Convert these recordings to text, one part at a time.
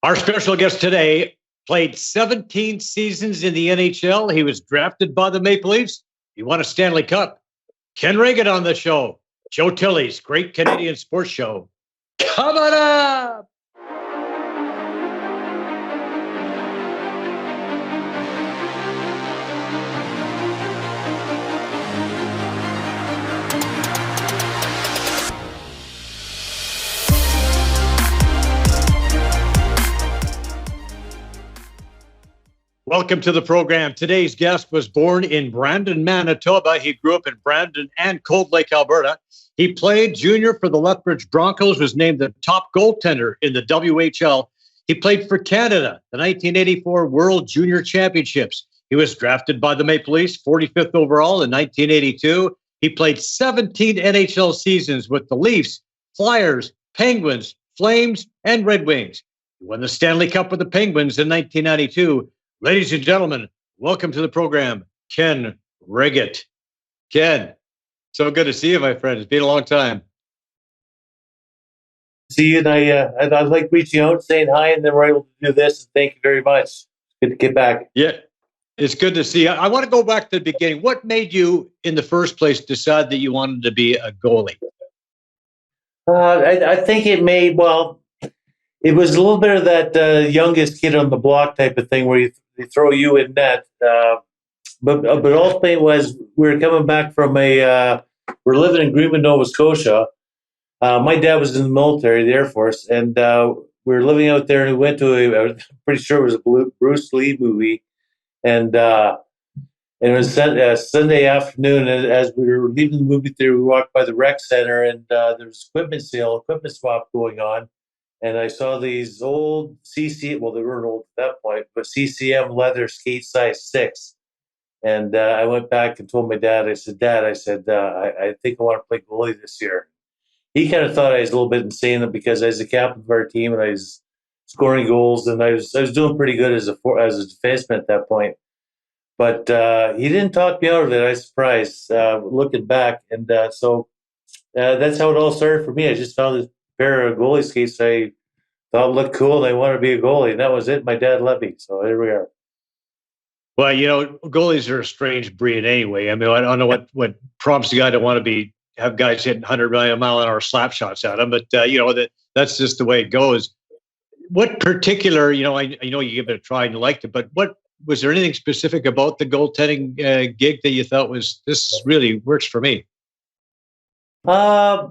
Our special guest today played 17 seasons in the NHL. He was drafted by the Maple Leafs. He won a Stanley Cup. Ken Wregget on the show. Joe Tilley's Great Canadian Sports Show. Coming up! Welcome to the program. Today's guest was born in Brandon, Manitoba. He grew up in Brandon and Cold Lake, Alberta. He played junior for the Lethbridge Broncos, was named the top goaltender in the WHL. He played for Canada, the 1984 World Junior Championships. He was drafted by the Maple Leafs, 45th overall in 1982. He played 17 NHL seasons with the Leafs, Flyers, Penguins, Flames, and Red Wings. He won the Stanley Cup with the Penguins in 1992. Ladies and gentlemen, welcome to the program, Ken Wregget. Ken, so good to see you, my friend. It's been a long time. See you, and I like reaching out, saying hi, and then we're able to do this. And thank you very much. Good to get back. Yeah, it's good to see you. I want to go back to the beginning. What made you, in the first place, decide that you wanted to be a goalie? I think it made, it was a little bit of that youngest kid on the block type of thing where they throw you in net. But ultimately it was, we were coming back from we're living in Greenwood, Nova Scotia. My dad was in the military, the Air Force, and we were living out there, and we went to I'm pretty sure it was a Bruce Lee movie. And it was Sunday afternoon, and as we were leaving the movie theater, we walked by the rec center, and there was equipment swap going on. And I saw these old they weren't old at that point, but CCM leather skate size 6. And I went back and told my dad, I said, Dad, I think I want to play goalie this year. He kind of thought I was a little bit insane because I was the captain of our team and I was scoring goals, and I was doing pretty good as a defenseman at that point. But he didn't talk me out of it. I was surprised looking back. And so that's how it all started for me. I just found this pair of goalie skates I thought looked cool, and I wanted to be a goalie. And that was it. My dad let me. So here we are. Well, goalies are a strange breed anyway. I mean, I don't know what prompts the guy to want to have guys hitting 100 mile an hour slap shots at him, but that's just the way it goes. What particular, I know you give it a try and you liked it, but what was there anything specific about the goaltending gig that you thought this really works for me? I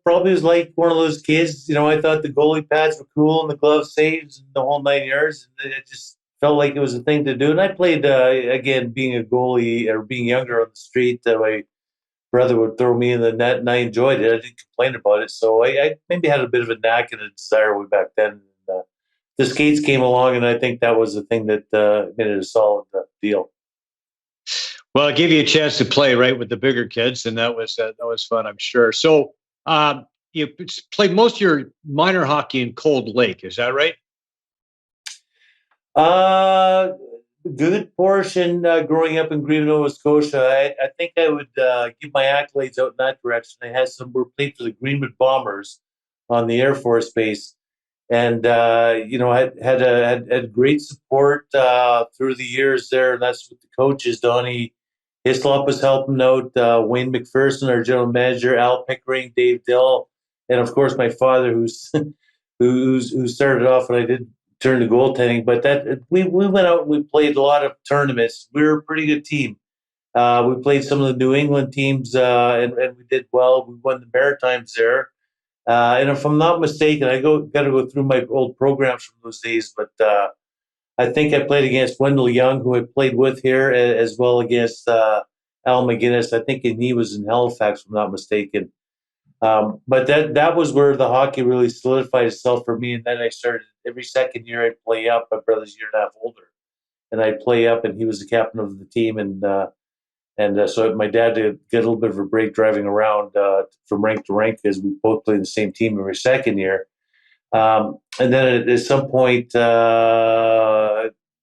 probably was like one of those kids. I thought the goalie pads were cool and the glove saves and the whole 9 yards. And it just felt like it was a thing to do. And I played again, being a goalie or being younger on the street. My brother would throw me in the net, and I enjoyed it. I didn't complain about it. So I maybe had a bit of a knack and a desire way back then. The skates came along, and I think that was the thing that made it a solid deal. Well, it gave you a chance to play right with the bigger kids, and that was fun, I'm sure. So you played most of your minor hockey in Cold Lake, is that right? Good portion growing up in Greenwood, Nova Scotia. I think I would give my accolades out in that direction. I had we played for the Greenwood Bombers on the Air Force Base. And I had great support through the years there, and that's with the coaches. Donnie Hislop was helping out, Wayne McPherson, our general manager, Al Pickering, Dave Dill, and of course my father, who started off when I did turn to goaltending. But we went out and we played a lot of tournaments. We were a pretty good team. We played some of the New England teams, and we did well. We won the Maritimes there. And if I'm not mistaken, I got to go through my old programs from those days, but I think I played against Wendell Young, who I played with here, as well against Al McGinnis. I think he was in Halifax, if I'm not mistaken. But that was where the hockey really solidified itself for me. And then I started every second year I'd play up. My brother's a year and a half older, and I'd play up, and he was the captain of the team, and so my dad did get a little bit of a break driving around from rank to rank because we both played the same team every second year. And then at some point,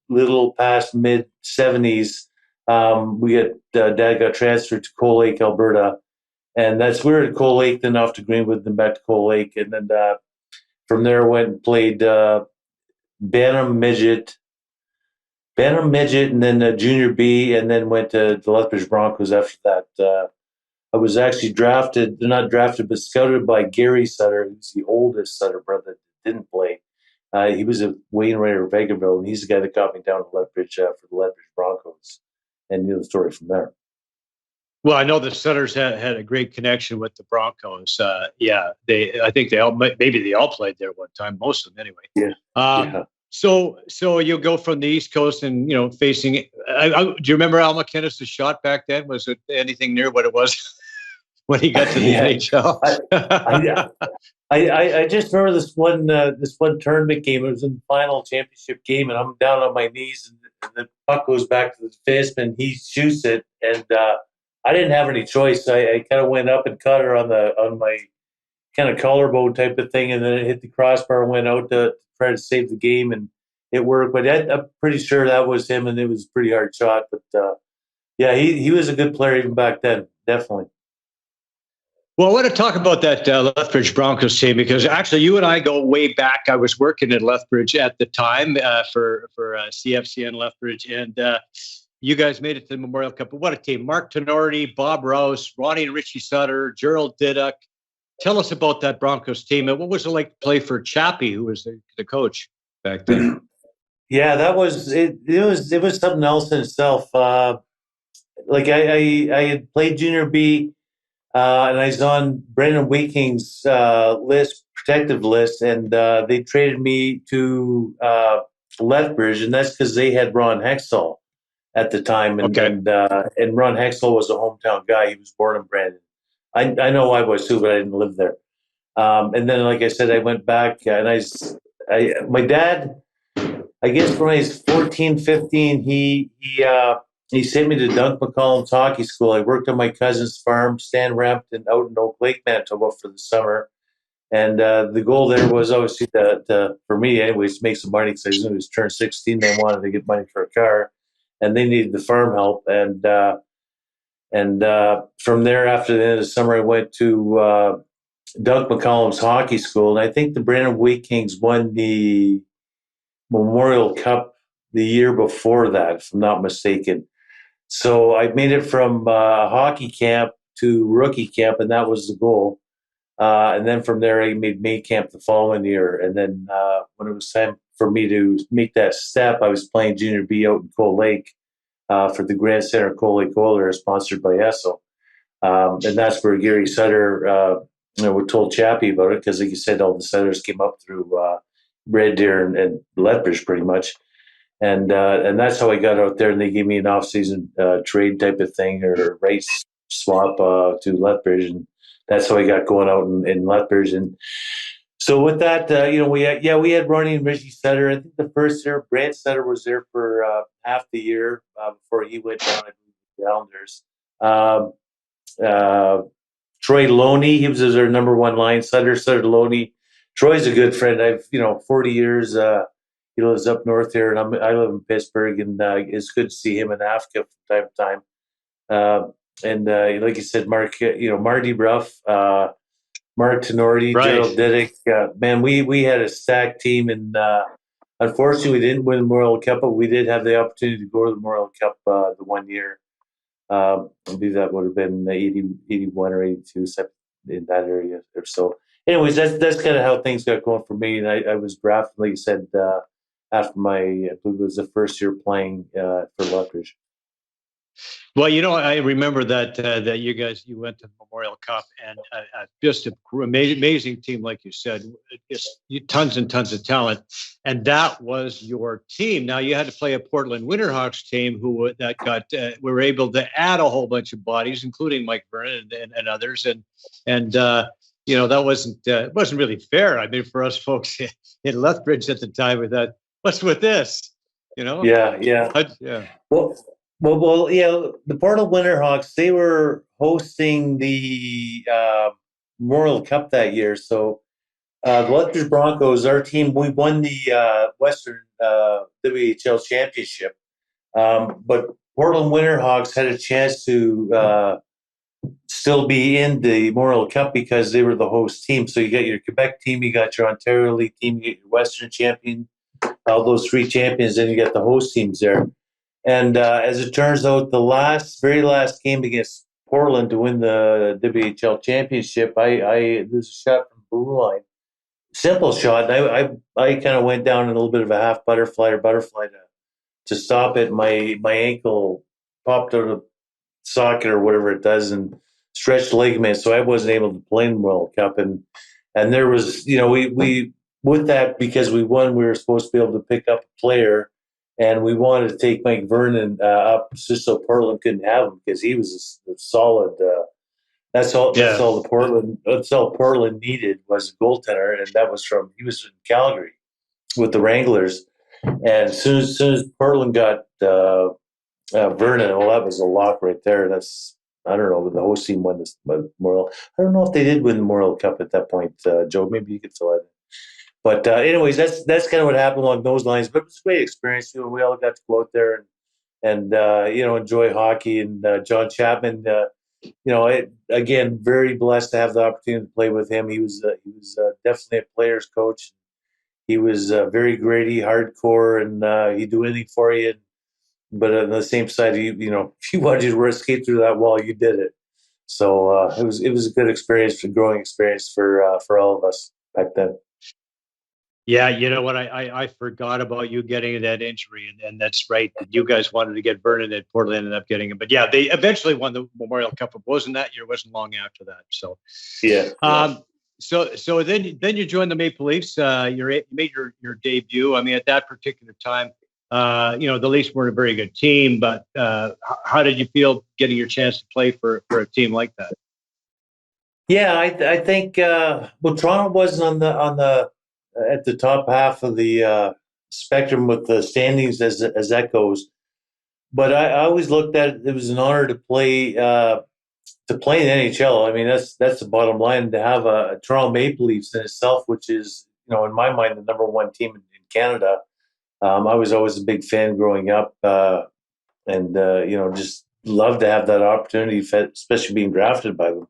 little past mid-70s, Dad got transferred to Cold Lake, Alberta. And we were at Cold Lake, then off to Greenwood, then back to Cold Lake. And then from there, went and played Bantam Midget, and then Junior B, and then went to the Lethbridge Broncos after that. I was actually not drafted, but scouted by Gary Sutter, who's the oldest Sutter brother that didn't play. He was a Wainwright or Vegreville, and he's the guy that got me down to Lethbridge for the Lethbridge Broncos, and knew the story from there. Well, I know the Sutters had a great connection with the Broncos. I think maybe they all played there one time, most of them anyway. Yeah. So you go from the East Coast and, facing, do you remember Al McInnes' shot back then? Was it anything near what it was when he got to the NHL? I just remember this one tournament game. It was in the final championship game, and I'm down on my knees, and the puck goes back to the defenseman. He shoots it, and I didn't have any choice. I kind of went up and caught her on my kind of collarbone type of thing, and then it hit the crossbar and went out to try to save the game, and it worked. But I'm pretty sure that was him, and it was a pretty hard shot. But he was a good player even back then, definitely. Well, I want to talk about that Lethbridge Broncos team, because actually you and I go way back. I was working at Lethbridge at the time for CFCN Lethbridge, and you guys made it to the Memorial Cup. But what a team. Mark Tenorti, Bob Rouse, Ronnie and Richie Sutter, Gerald Diduck. Tell us about that Broncos team, and what was it like to play for Chappie, who was the coach back then? Yeah, that was it. It was something else in itself. Like I had played Junior B, and I was on Brendan Weeking's protective list, and they traded me to Lethbridge, and that's because they had Ron Hextall at the time, and Ron Hextall was a hometown guy. He was born in Brandon. I know I was too, but I didn't live there. And then, like I said, I went back, and my dad, I guess when I was 14, 15, he sent me to Dunk McCollum's hockey school. I worked on my cousin's farm, Stan Rampton, out in Oak Lake, Manitoba, for the summer. And the goal there was obviously for me, anyways, to make some money, because I knew it was turned 16. They wanted to get money for a car, and they needed the farm help. And from there, after the end of the summer, I went to Dunk McCollum's hockey school. And I think the Brandon Wheat Kings won the Memorial Cup the year before that, if I'm not mistaken. So I made it from hockey camp to rookie camp, and that was the goal. And then from there, I made main camp the following year. And then when it was time for me to make that step, I was playing Junior B out in Cold Lake for the Grand Center Cold Lake Oilers, sponsored by Esso. And that's where Gary Sutter, we told Chappie about it, because, like you said, all the Sutters came up through Red Deer and Lethbridge pretty much. And that's how I got out there, and they gave me an off-season trade type of thing, or race swap to Lethbridge, and that's how I got going out in Lethbridge. And so with that, we had Ronnie and Richie Sutter. I think the first year, Brant Sutter was there for half the year before he went down to the Islanders. Troy Loney, he was our number one line. Sutter Loney. Troy's a good friend. I've 40 years. He lives up north here, and I live in Pittsburgh, and it's good to see him in Africa from time to time. And like you said, Mark, Marty Ruff, Mark Tenorti, right. Gerald Diduck. Man, we had a stacked team, and unfortunately, we didn't win the Memorial Cup, but we did have the opportunity to go to the Memorial Cup the one year. I believe that would have been 81 or 82, in that area or so. Anyways, that's kind of how things got going for me, and I was drafted, like you said, after I believe it was the first year playing for Lethbridge. Well, I remember that you went to the Memorial Cup, and just an amazing team, like you said, just tons and tons of talent, and that was your team. Now you had to play a Portland Winterhawks team who were able to add a whole bunch of bodies, including Mike Vernon and others, and that wasn't really fair. I mean, for us folks in Lethbridge at the time, we thought, what's with this? Yeah. Well, yeah. The Portland Winterhawks, they were hosting the Memorial Cup that year. So the Lethbridge Broncos, our team, we won the Western WHL championship. But Portland Winterhawks had a chance to still be in the Memorial Cup because they were the host team. So you got your Quebec team, you got your Ontario League team, you get your Western champion, all those three champions, then you got the host teams there. And as it turns out, the very last game against Portland to win the WHL championship, there's a shot from blue line, simple shot. And I kind of went down in a little bit of a half butterfly to stop it. My ankle popped out of socket or whatever it does and stretched the ligament, so I wasn't able to play in the World Cup. And there was, we with that, because we won, we were supposed to be able to pick up a player, and we wanted to take Mike Vernon up just so Portland couldn't have him because he was a solid. That's all. Yeah. That's all Portland needed was a goaltender, and he was in Calgary with the Wranglers, and as soon as Portland got Vernon, well, that was a lock right there. I don't know, the host team won this Memorial. I don't know if they did win the Memorial Cup at that point, Joe. Maybe you could fill it in. But anyways, that's kind of what happened along those lines. But it was a great experience. We all got to go out there and enjoy hockey. And John Chapman, again, very blessed to have the opportunity to play with him. He was definitely a player's coach. He was very gritty, hardcore, and he'd do anything for you. But on the same side, if you wanted to escape through that wall, you did it. So it was a good experience, a growing experience for all of us back then. Yeah, you know what? I forgot about you getting that injury, and that's right. You guys wanted to get Vernon, and Portland ended up getting him. But yeah, they eventually won the Memorial Cup. It wasn't that year. It wasn't long after that. So yeah. So then you joined the Maple Leafs. You made your debut. I mean, at that particular time, the Leafs weren't a very good team. But how did you feel getting your chance to play for a team like that? Yeah, I think Toronto wasn't on the at the top half of the spectrum with the standings as that goes. But I always looked at it was an honor to play in the NHL. I mean, that's the bottom line, to have a Toronto Maple Leafs in itself, which is, in my mind, the number one team in Canada. I was always a big fan growing up, and just loved to have that opportunity, especially being drafted by them.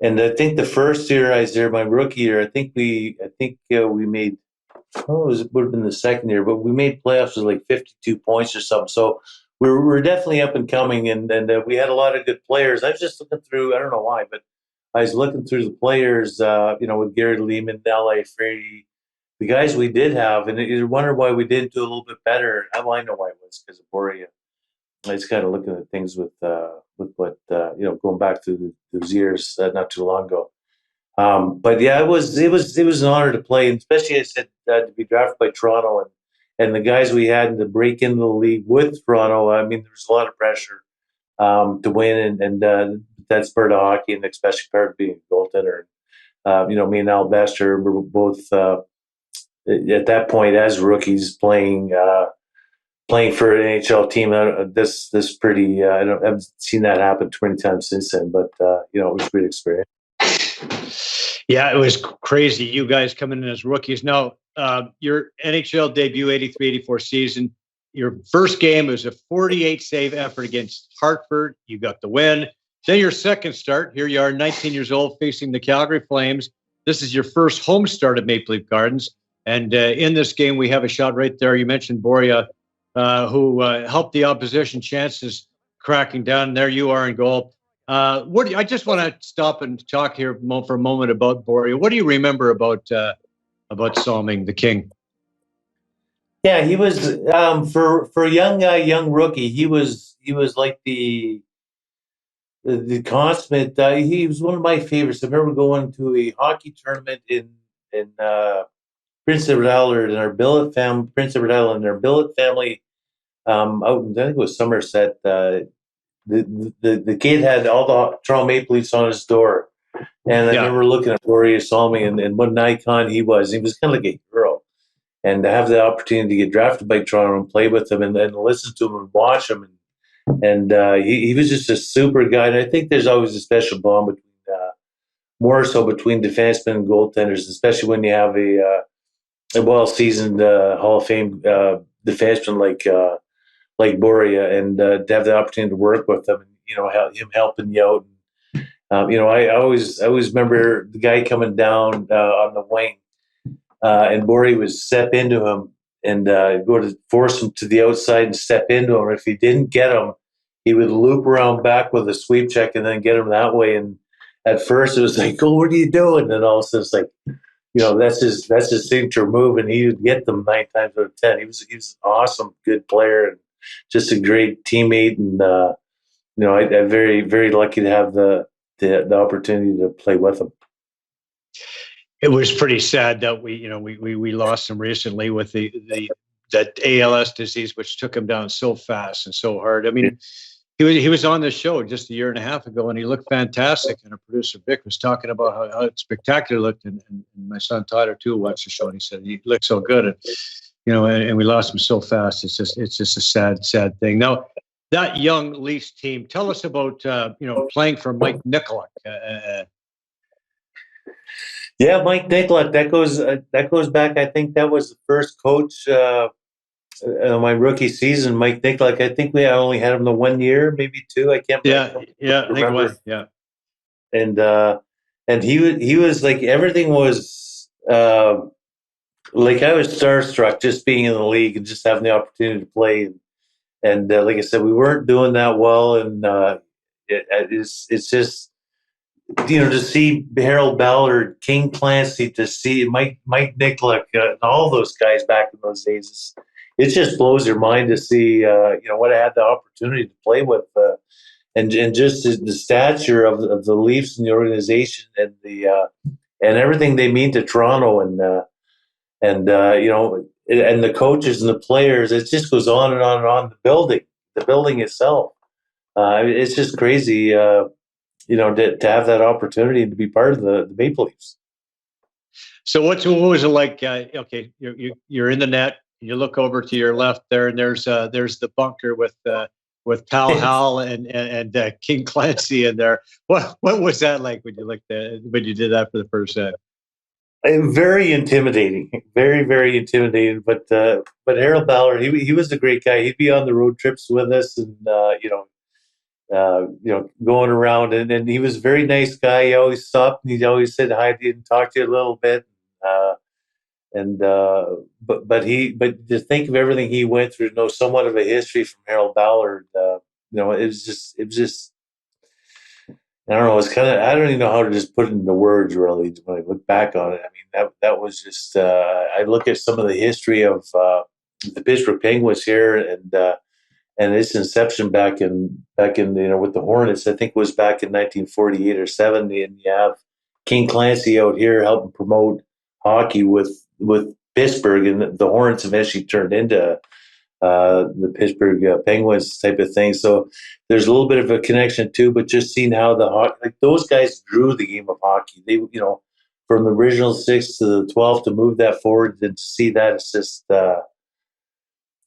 And I think the first year I was there, my rookie year, I think we made, it would have been the second year, but we made playoffs with like 52 points or something. So we're definitely up and coming, and we had a lot of good players. I was just looking through, I don't know why, but I was looking through the players, with Gary Lehman, L.A. Frady, the guys we did have, and you wonder why we didn't do a little bit better. I know why it was, because of Boria. I was kind of looking at things with what going back to those years not too long ago. But yeah, it was an honor to play, and especially I said to be drafted by Toronto and the guys we had to break into the league with Toronto. I mean, there was a lot of pressure to win, and that spurred of hockey, and especially part of being a goaltender. Me and Al Bester were both at that point as rookies playing for an NHL team. This pretty. I haven't seen that happen too many times since then, but it was a great experience. Yeah, it was crazy. You guys coming in as rookies. Now, your NHL debut, 83-84 season, your first game was a 48 save effort against Hartford. You got the win. Then your second start, here you are, 19 years old, facing the Calgary Flames. This is your first home start at Maple Leaf Gardens. And in this game, we have a shot right there. You mentioned Boria, who helped the opposition chances cracking down. There you are in goal. I just want to stop and talk here for a moment about Boria. What do you remember about Salming, the King? Yeah, he was for a young rookie. He was like the consummate. He was one of my favorites. I remember going to a hockey tournament in Prince Edward Island in our billet family. Prince Edward Island, their billet family. Out in, I think it was Somerset. The kid had all the Toronto Maple Leafs on his door, and I remember looking at Boria Salming and what an icon he was. He was kind of like a hero, and to have the opportunity to get drafted by Toronto and play with him and listen to him and watch him, and he was just a super guy. And I think there's always a special bond between, more so between defensemen and goaltenders, especially when you have a well-seasoned Hall of Fame defenseman like Boria, and to have the opportunity to work with him. him helping you out. I always remember the guy coming down on the wing, and Borey would step into him and go to force him to the outside and step into him. If he didn't get him, he would loop around back with a sweep check and then get him that way. And at first it was like, "Oh, what are you doing?" And then all of a sudden it's like, that's his signature move, and he would get them 9 times out of 10. He was an awesome, good player, and just a great teammate. And I'm very, very lucky to have the opportunity to play with him. It was pretty sad that we lost him recently with that ALS disease, which took him down so fast and so hard. I mean, he was on the show just a year and a half ago, and he looked fantastic. And our producer Vic was talking about how spectacular looked, and my son Tyler too watched the show, and he said he looked so good. And and we lost him so fast. It's just a sad thing. Now, that young Leafs team, tell us about playing for Mike Nikolak. Yeah, Mike Nikolak. That goes back. I think that was the first coach. My rookie season, Mike Nikolak. I think we only had him the 1 year, maybe 2. I can't. Remember. And he was like, everything was like, I was starstruck just being in the league and just having the opportunity to play. And like I said, we weren't doing that well, and it's just to see Harold Ballard, King Clancy, to see Mike Nikolak, and all those guys back in those days. It just blows your mind to see what I had the opportunity to play with, and just the stature of the Leafs and the organization, and and everything they mean to Toronto, and the coaches and the players. It just goes on and on and on. The building itself, it's just crazy. To have that opportunity and to be part of the Maple Leafs. So what was it like? Okay, you're in the net. You look over to your left there, and there's the bunker with Pal Hal and King Clancy in there. What was that like when you did that for the first time? Very intimidating, very, very intimidating. But Harold Ballard, he was a great guy. He'd be on the road trips with us, and going around, and he was a very nice guy. He always stopped and he always said hi to you and talked to you a little bit. But to think of everything he went through, to know somewhat of a history from Harold Ballard, it was just I don't know. It's kind of, I don't even know how to just put it into words really when I look back on it. I mean, that was just I look at some of the history of the Pittsburgh Penguins here, and its inception back in with the Hornets. I think it was back in 1948 or 70, and you have King Clancy out here helping promote hockey with Pittsburgh, and the Hornets eventually turned into the Pittsburgh Penguins type of thing. So there's a little bit of a connection too, but just seeing how those guys drew the game of hockey. They, from the original 6 to the 12 to move that forward, and to see that, it's just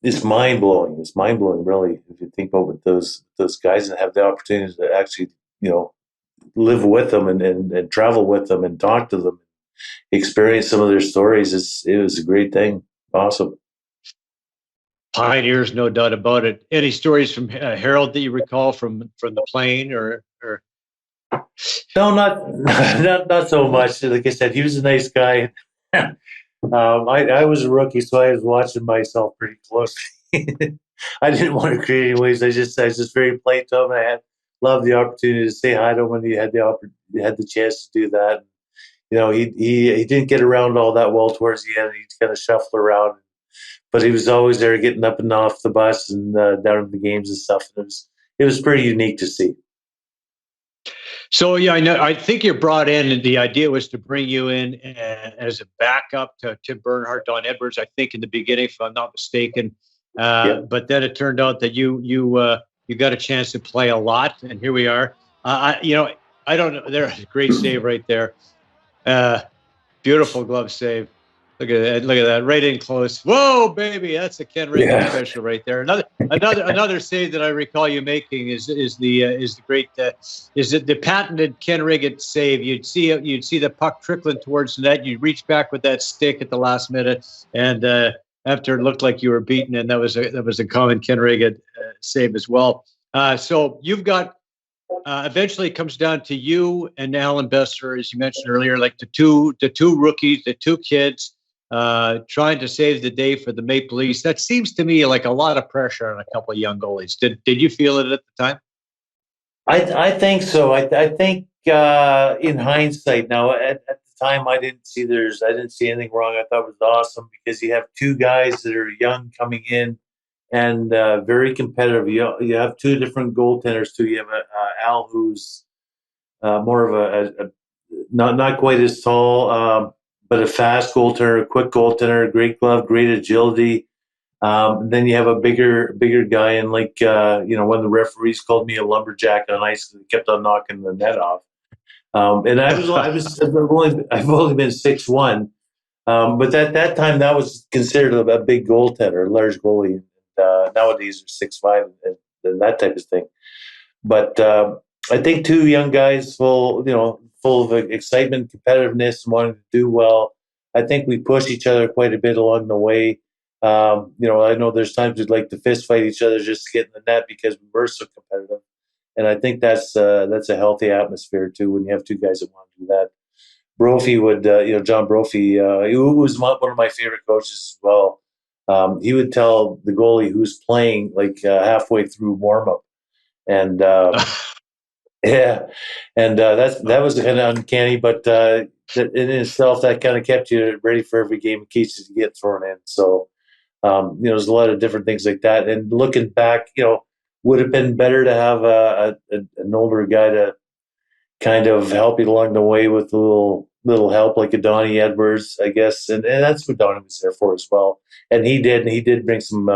it's mind blowing. It's mind blowing, really, if you think about what those guys, and have the opportunity to actually live with them and travel with them and talk to them, experience some of their stories. It was a great thing. Awesome. Pioneers, no doubt about it. Any stories from Harold that you recall from the plane or? No, not so much. Like I said, he was a nice guy. I was a rookie, so I was watching myself pretty closely. I didn't want to create any waves. I was just very polite to him. I loved the opportunity to say hi to him when he had the chance to do that. He didn't get around all that well towards the end. He kind of shuffled around, but he was always there, getting up and off the bus and down to the games and stuff. And it was pretty unique to see. So yeah, I know. I think you're brought in, and the idea was to bring you in as a backup to Tim Bernhardt, Don Edwards. I think in the beginning, if I'm not mistaken. But then it turned out that you got a chance to play a lot, and here we are. I don't know. There's a great save right there. Beautiful glove save. Look at that, right in close. Whoa, baby, that's a Ken Wregget special right there. Another save that I recall you making is the patented Ken Wregget save. You'd see the puck trickling towards the net. You'd reach back with that stick at the last minute, and after it looked like you were beaten, and that was a common Ken Wregget save as well. So you've got eventually it comes down to you and Alan Besser, as you mentioned earlier, like the two rookies, the two kids, trying to save the day for the Maple Leafs. That seems to me like a lot of pressure on a couple of young goalies. Did you feel it at the time? I think so. I think in hindsight now, at the time, I didn't see anything wrong. I thought it was awesome because you have two guys that are young coming in and very competitive. You have two different goaltenders too. You have Al, who's more of a not quite as tall, but a fast goaltender, a quick goaltender, great glove, great agility. Then you have a bigger guy, and one of the referees called me a lumberjack on ice because he kept on knocking the net off. And I've only been 6'1", but that time that was considered a big goaltender, a large goalie. Nowadays are 6'5" and that type of thing. But I think two young guys full of excitement, competitiveness, and wanting to do well. I think we push each other quite a bit along the way. I know there's times we'd like to fist fight each other just to get in the net because we're so competitive. And I think that's a healthy atmosphere too when you have two guys that want to do that. Brophy would, John Brophy, who was one of my favorite coaches as well. He would tell the goalie who's playing halfway through warm up, and yeah, and that was kind of uncanny, but in itself that kind of kept you ready for every game in case you get thrown in. So there's a lot of different things like that. And looking back, would have been better to have an older guy to kind of help you along the way with a little help, like a Donnie Edwards, I guess. And that's what Donnie was there for as well. And he did bring some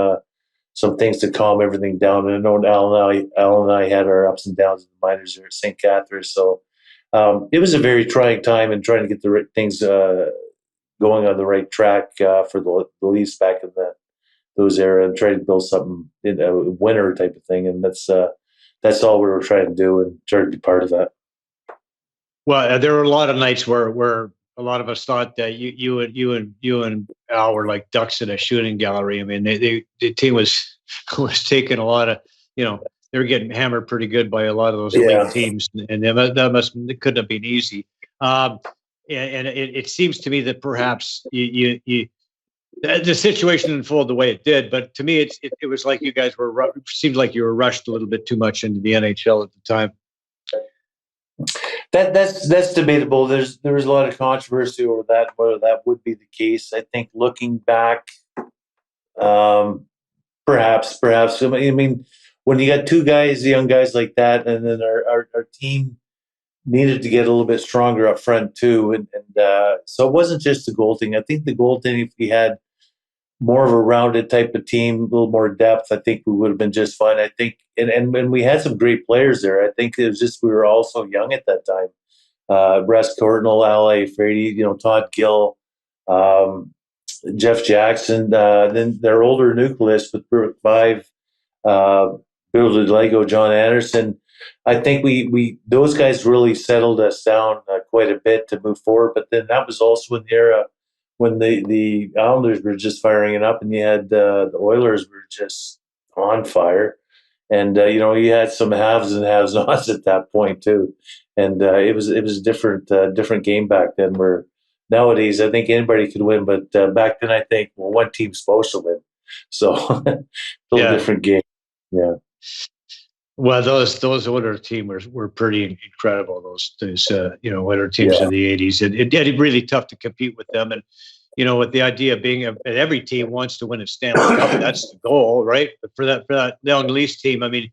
things to calm everything down. And I know Alan and I had our ups and downs in the minors there at St. Catharines. So it was a very trying time and trying to get the right things going on the right track for the Leafs back in those era and try to build something in a winner type of thing. And that's all we were trying to do and try to be part of that. Well, there were a lot of nights where a lot of us thought that you and Al were like ducks in a shooting gallery. I mean, the team was taking a lot of, they were getting hammered pretty good by a lot of those elite teams, and it couldn't have been easy. And it seems to me that perhaps the situation unfolded the way it did, but to me, it was like you guys seemed like you were rushed a little bit too much into the NHL at the time. That's debatable. There was a lot of controversy over that, whether that would be the case. I think looking back, perhaps. I mean, when you got two young guys like that, and then our team needed to get a little bit stronger up front too, and so it wasn't just the goaltending. I think the goaltending, if we had more of a rounded type of team, a little more depth, I think we would have been just fine. I think, and we had some great players there. I think it was just we were all so young at that time. Russ Courtnall, L.A. Frady, Todd Gill, Jeff Jackson. Then their older nucleus with Brooke Five, Bill DeLego, John Anderson. I think we those guys really settled us down quite a bit to move forward. But then that was also in the era when the Islanders were just firing it up, and you had the Oilers were just on fire, and you had some haves and have-nots at that point too, and it was a different game back then. Where nowadays I think anybody could win, but back then I think one team's supposed to win, so a little different game. Yeah. Well, those Oilers teams were pretty incredible. Those Oilers teams of the '80s, and it really tough to compete with them. And with the idea of being every team wants to win a Stanley Cup, that's the goal, right? But for that young Leafs team, I mean,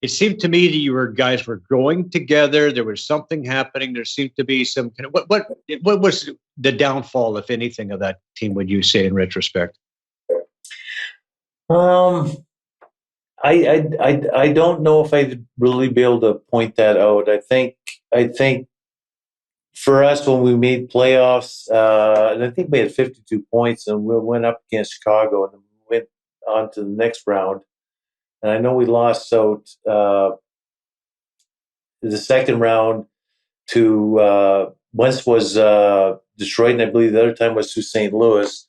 it seemed to me that you guys were growing together. There was something happening. There seemed to be some kind of what was the downfall, if anything, of that team? Would you say in retrospect? I don't know if I'd really be able to point that out. I think for us when we made playoffs, and I think we had 52 points, and we went up against Chicago, and then we went on to the next round. And I know we lost out the second round to once was Detroit, and I believe the other time was to St. Louis.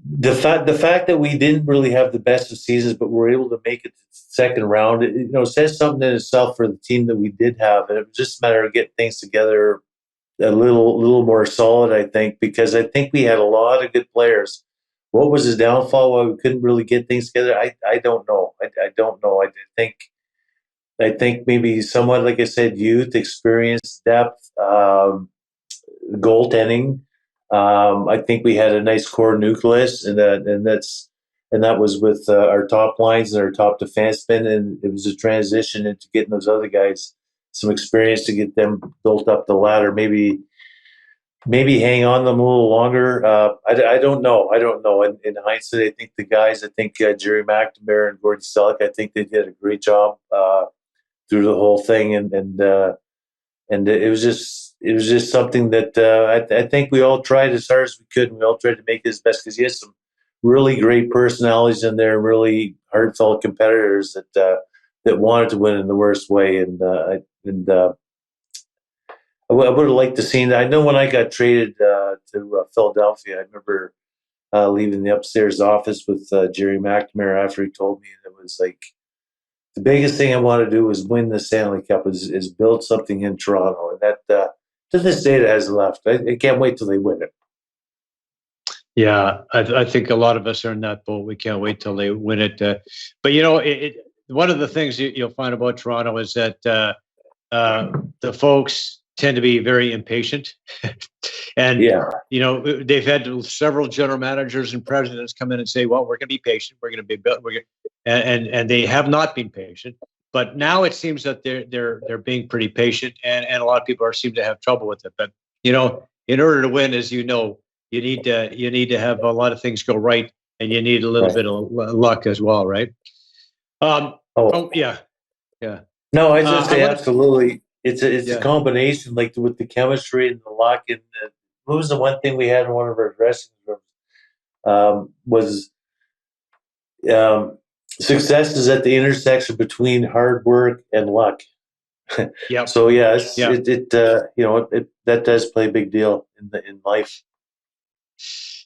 the fact that we didn't really have the best of seasons, but were able to make it to the second round, says something in itself for the team that we did have. And it was just a matter of getting things together a little more solid, I think, because I think we had a lot of good players. What was his downfall? Why we couldn't really get things together? I don't know. I don't know. I think maybe somewhat, like I said, youth, experience, depth, goaltending. I think we had a nice core nucleus, and that was with our top lines and our top defensemen, and it was a transition into getting those other guys some experience to get them built up the ladder. Maybe hang on them a little longer. I don't know. I don't know. In hindsight, I think the guys, Jerry McNamara and Gordie Selleck, I think they did a great job through the whole thing, and it was just something that I think we all tried as hard as we could, and we all tried to make it as best, because he has some really great personalities in there, really heartfelt competitors that wanted to win in the worst way, and I would have liked to seen that. I know when I got traded to Philadelphia, I remember leaving the upstairs office with Jerry McNamara after he told me, and it was like, the biggest thing I want to do was win the Stanley Cup, is build something in Toronto. And that, to this day, that hasn't left. I can't wait till they win it. Yeah, I think a lot of us are in that boat. We can't wait till they win it. But one of the things you'll find about Toronto is that the folks tend to be very impatient, and Yeah. they've had several general managers and presidents come in and say, "Well, we're going to be patient. We're going to be built. And they have not been patient." But now it seems that they're being pretty patient, and a lot of people seem to have trouble with it. But in order to win, as you know, you need to have a lot of things go right, and you need a little bit of luck as well, right? Yeah. No, I just say absolutely. It's a combination, like with the chemistry and the luck. And what was the one thing we had in one of our dressing rooms? Was success is at the intersection between hard work and luck. Yeah. So that does play a big deal in life.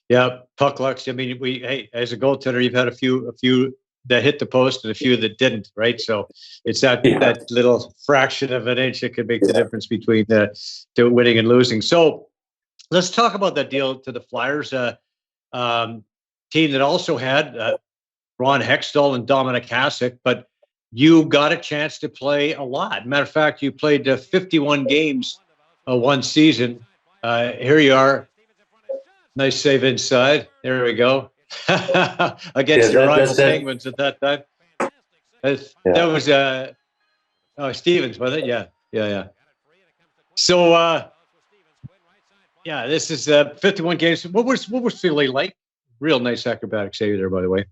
Yeah, puck lucks. I mean, as a goaltender, you've had a few that hit the post and a few that didn't, right? So it's that little fraction of an inch that could make the difference between the winning and losing. So let's talk about that deal to the Flyers, team that also had Ron Hextall and Dominic Hasek, but you got a chance to play a lot. Matter of fact, you played 51 games one season. Here you are. Nice save inside. There we go. Against the rival Penguins at that time. That was Stevens, wasn't it? Yeah. So, this is 51 games. What was Philly like? Real nice acrobatic save there, by the way.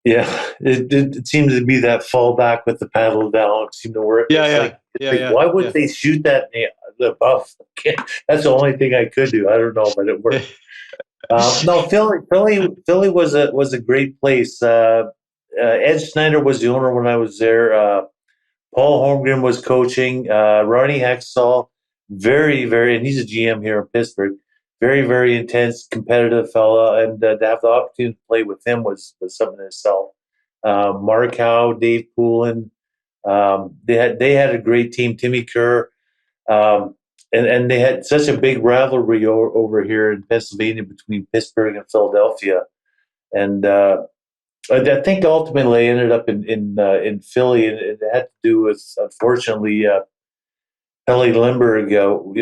Yeah, it seemed to be that fallback with the paddle down. It seemed to work. Why would they shoot that above? That's the only thing I could do. I don't know, but it worked. No, Philly was a great place. Ed Snyder was the owner when I was there. Paul Holmgren was coaching. Ronnie Hextall, very, very, and he's a GM here in Pittsburgh. Very, very intense, competitive fella, and to have the opportunity to play with him was something in itself. Mark Howe, Dave Poulin, they had a great team. Timmy Kerr. And they had such a big rivalry over here in Pennsylvania between Pittsburgh and Philadelphia, and I think ultimately I ended up in Philly, and it had to do with, unfortunately, Pelly Lindbergh,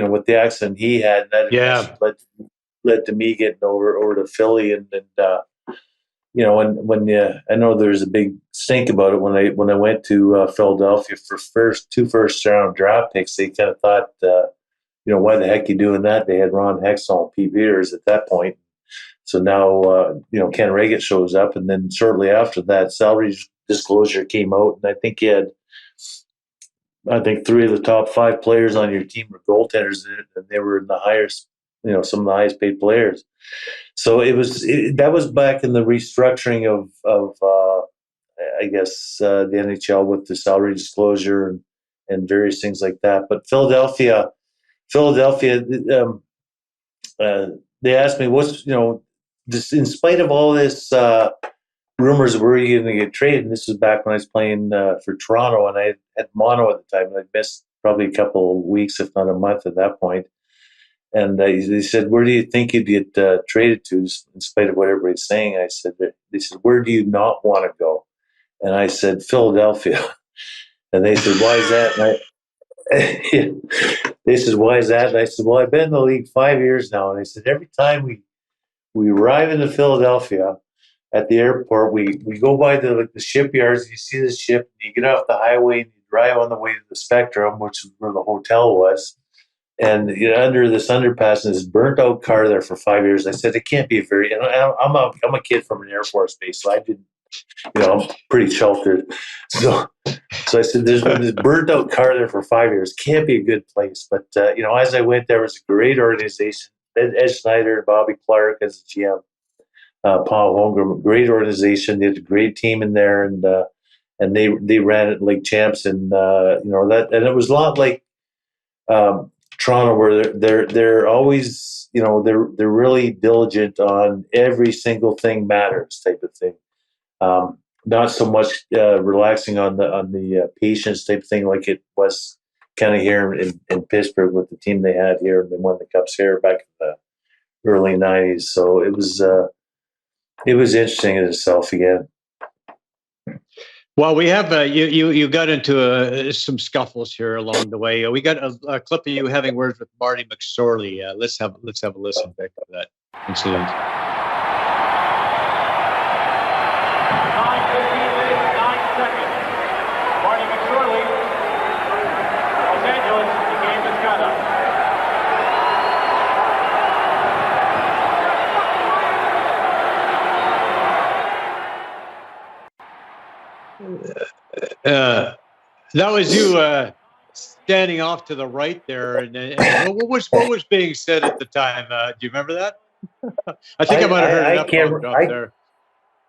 with the accident he had. That led to me getting over to Philly, and I know there's a big stink about it when I went to Philadelphia for two first round draft picks. They kind of thought. Why the heck are you doing that? They had Ron Hextall and Pete Peters at that point. So now, Ken Wregget shows up. And then shortly after that, salary disclosure came out. And I think he had, three of the top five players on your team were goaltenders, and they were in the highest, some of the highest paid players. So that was back in the restructuring of the NHL with the salary disclosure and various things like that. But Philadelphia, they asked me, this, in spite of all this rumors of where you're going to get traded, and this was back when I was playing for Toronto, and I had mono at the time, and I missed probably a couple of weeks, if not a month at that point. And they said, "Where do you think you'd get traded to?" In spite of what everybody's saying, I said, "They said, where do you not want to go?" And I said, "Philadelphia." And they said, "Why is that?" And they said, "Why is that?" And I said, "Well, I've been in the league 5 years now." And they said, "Every time we arrive into Philadelphia at the airport, we go by the shipyards, and you see the ship, and you get off the highway and you drive on the way to the Spectrum, which is where the hotel was. And you're under this underpass, and this burnt out car there for 5 years." I said, "It can't be very." And I'm a kid from an Air Force base, so I didn't, I'm pretty sheltered. So I said, "There's been this burnt out car there for 5 years. Can't be a good place." But as I went, there was a great organization. Ed Snyder and Bobby Clark as the GM, Paul Holmgren, great organization. They had a great team in there, and they ran it like champs. And and it was a lot like Toronto, where they're always, they're really diligent on every single thing matters type of thing. Not so much relaxing on the patience type of thing like it was kind of here in Pittsburgh with the team they had here. They won the Cups here back in the early '90s. So it was interesting in itself again. Well, we have you got into some scuffles here along the way. We got a clip of you having words with Marty McSorley. Let's have a listen back to that incident. 9 seconds. Marty McSorley, Los Angeles, the game is got up. That was you standing off to the right there, and what was being said at the time? Do you remember that? I think I might have heard an F-bomb drop there.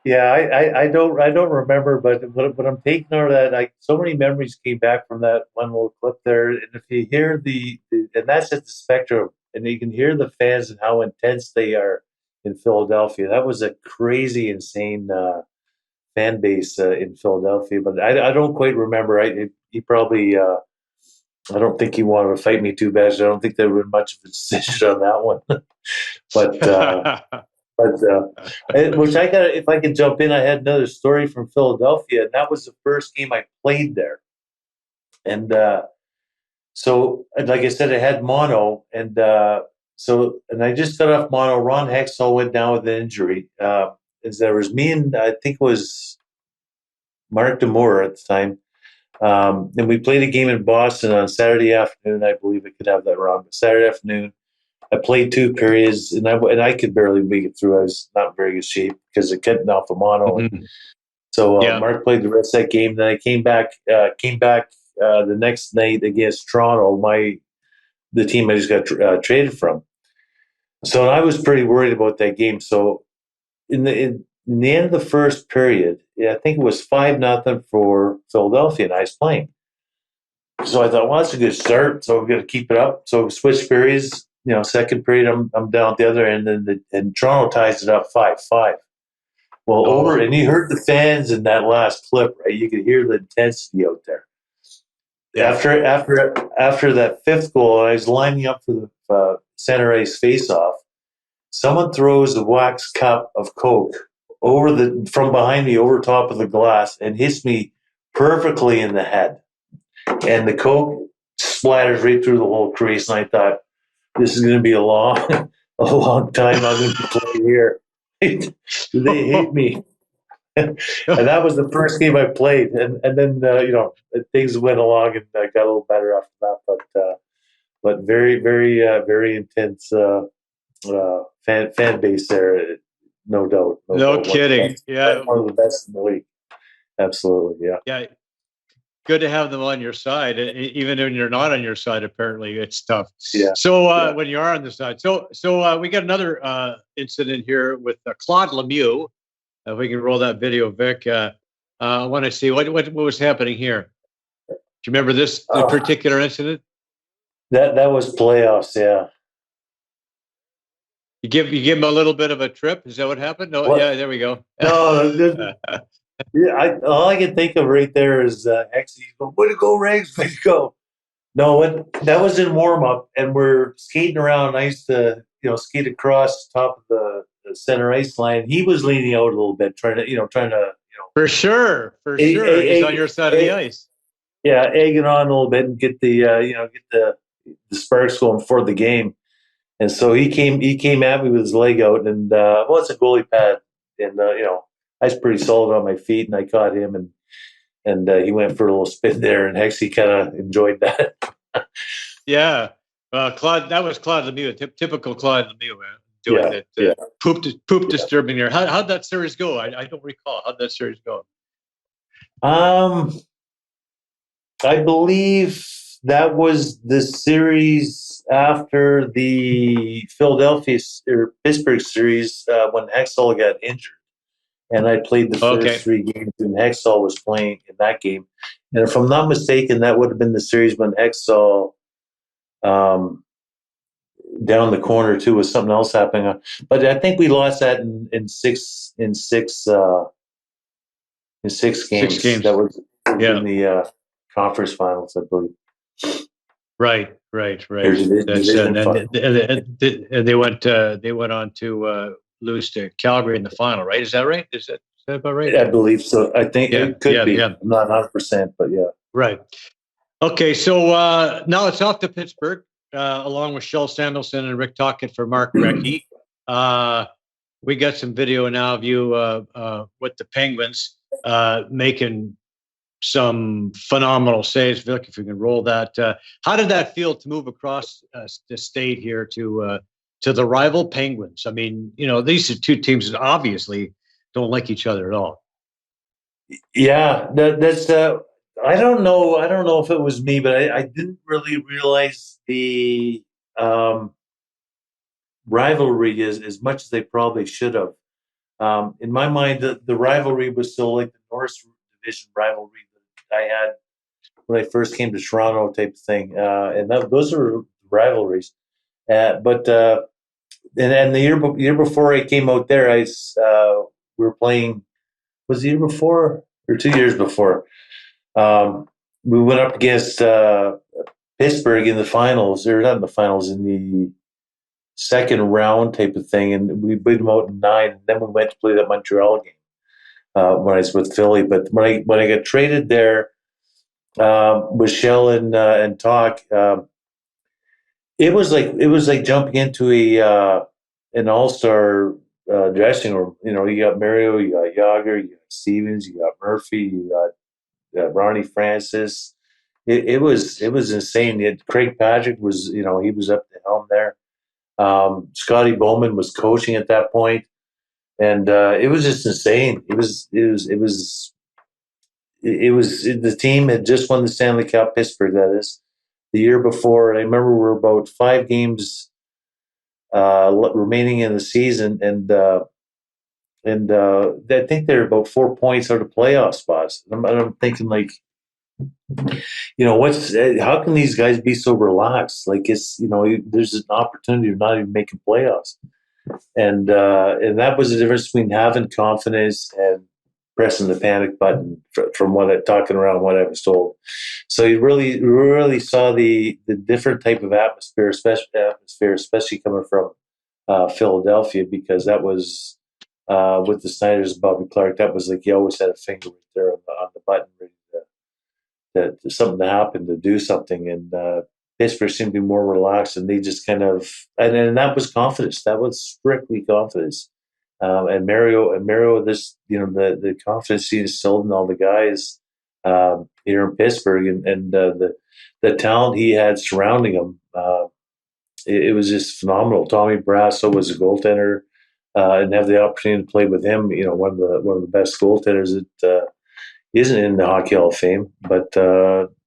Yeah, I don't remember, but I'm taking over that. So many memories came back from that one little clip there, and if you hear and that's at the Spectrum, and you can hear the fans and how intense they are in Philadelphia. That was a crazy, insane fan base in Philadelphia, but I don't quite remember. He probably I don't think he wanted to fight me too bad. So I don't think there was much of a decision on that one. Which I got. If I could jump in, I had another story from Philadelphia, and that was the first game I played there. And so, like I said, I had mono, and I just got off mono. Ron Hextall went down with an injury. There was me and I think it was Mark DeMoore at the time. And we played a game in Boston on Saturday afternoon. I believe I could have that wrong, but Saturday afternoon. I played 2 periods, and I could barely make it through. I was not in very good shape because of getting off of mono. Mm-hmm. So Mark played the rest of that game. Then I came back the next night against Toronto, the team I just got traded from. So I was pretty worried about that game. So in the end of the first period, I think it was 5-0 for Philadelphia, and I was playing. So I thought, well, that's a good start. So we're going to keep it up. So switch periods. Second period, I'm down at the other end, and Toronto ties it up 5-5. Well, and you heard the fans in that last clip, right? You could hear the intensity out there. Yeah. After that 5th goal, I was lining up for the center ice face-off. Someone throws a wax cup of Coke from behind me over top of the glass and hits me perfectly in the head, and the Coke splatters right through the whole crease. And I thought, this is going to be a long time I'm going to play here. They hate me. And that was the first game I played. And then, things went along and I got a little better after that. But very, very, very intense fan base there, no doubt. No kidding. One of the best in the league. Absolutely, yeah. Yeah. Good to have them on your side, even when you're not on your side. Apparently, it's tough. Yeah. So when you are on the side, so we got another incident here with Claude Lemieux. If we can roll that video, Vic. I want to see what was happening here. Do you remember this particular incident? That was playoffs, yeah. You give him a little bit of a trip. Is that what happened? No, What? yeah, there we go. No, all I can think of right there is actually, way to go, Regs, way to go. No, that was in warm up, and we're skating around. I used to, skate across the top of the center ice line. He was leaning out a little bit, trying to. For sure. He's on your side of the ice. Yeah, egging on a little bit and get the sparks going for the game. And so he came at me with his leg out, and it's a goalie pad, and I was pretty solid on my feet, and I caught him, and he went for a little spin there, and Hexie kind of enjoyed that. Yeah, Claude, that was Claude Lemieux, typical Claude Lemieux, man, doing it. Poop disturbing there. How'd that series go? I don't recall. How'd that series go? I believe that was the series after the Philadelphia or Pittsburgh series when Hexall got injured. And I played the first 3 games, and Hexall was playing in that game. And if I'm not mistaken, that would have been the series when Hexall down the corner too with something else happening. But I think we lost that in six games. 6 games. That was in the conference finals, I believe. Right. They went on to lose to Calgary in the final, right? Is that right? Is that about right? I believe so. I think it could be. Yeah. I'm not 100%, but yeah. Right. Okay, so now it's off to Pittsburgh, along with Shel Samuelson and Rick Tocchet for Mark Recchi. We got some video now of you with the Penguins making some phenomenal saves. Vic, if you can roll that. How did that feel to move across the state here to the rival Penguins? I mean, these are 2 teams that obviously don't like each other at all. Yeah, that's. I don't know. I don't know if it was me, but I didn't really realize the rivalry as much as they probably should have. In my mind, the rivalry was still like the North Division rivalry that I had when I first came to Toronto, type of thing, and those are rivalries. But the year before I came out there, we were playing. Was the year before or 2 years before? We went up against Pittsburgh in the finals, or not in the finals, in the second round type of thing, and we beat them out in 9. And then we went to play that Montreal game when I was with Philly. But when I got traded there with Shell and Talk, it was like jumping into an all-star dressing room. You got Mario, you got Yager, you got Stevens, you got Murphy, you got Ronnie Francis. It was insane. Craig Patrick was, he was up the helm there. Scotty Bowman was coaching at that point, and it was just insane. It was the team had just won the Stanley Cup, Pittsburgh, that is, the year before. And I remember we were about 5 games remaining in the season, and I think they're about 4 points out of playoff spots. I'm thinking, like, how can these guys be so relaxed? Like, it's, there's an opportunity of not even making playoffs. And that was the difference between having confidence and pressing the panic button from what I was told. So you really saw the different type of atmosphere, especially coming from Philadelphia, because that was with the Snyders and Bobby Clark. That was like you always had a finger right there on the button, ready to something to happen, to do something. And Pittsburgh seemed to be more relaxed, and they just kind of and that was confidence. That was strictly confidence. And Mario, this the confidence he instilled in all the guys here in Pittsburgh, and the talent he had surrounding him, it was just phenomenal. Tommy Brasso was a goaltender, and have the opportunity to play with him. One of the best goaltenders that isn't in the Hockey Hall of Fame, but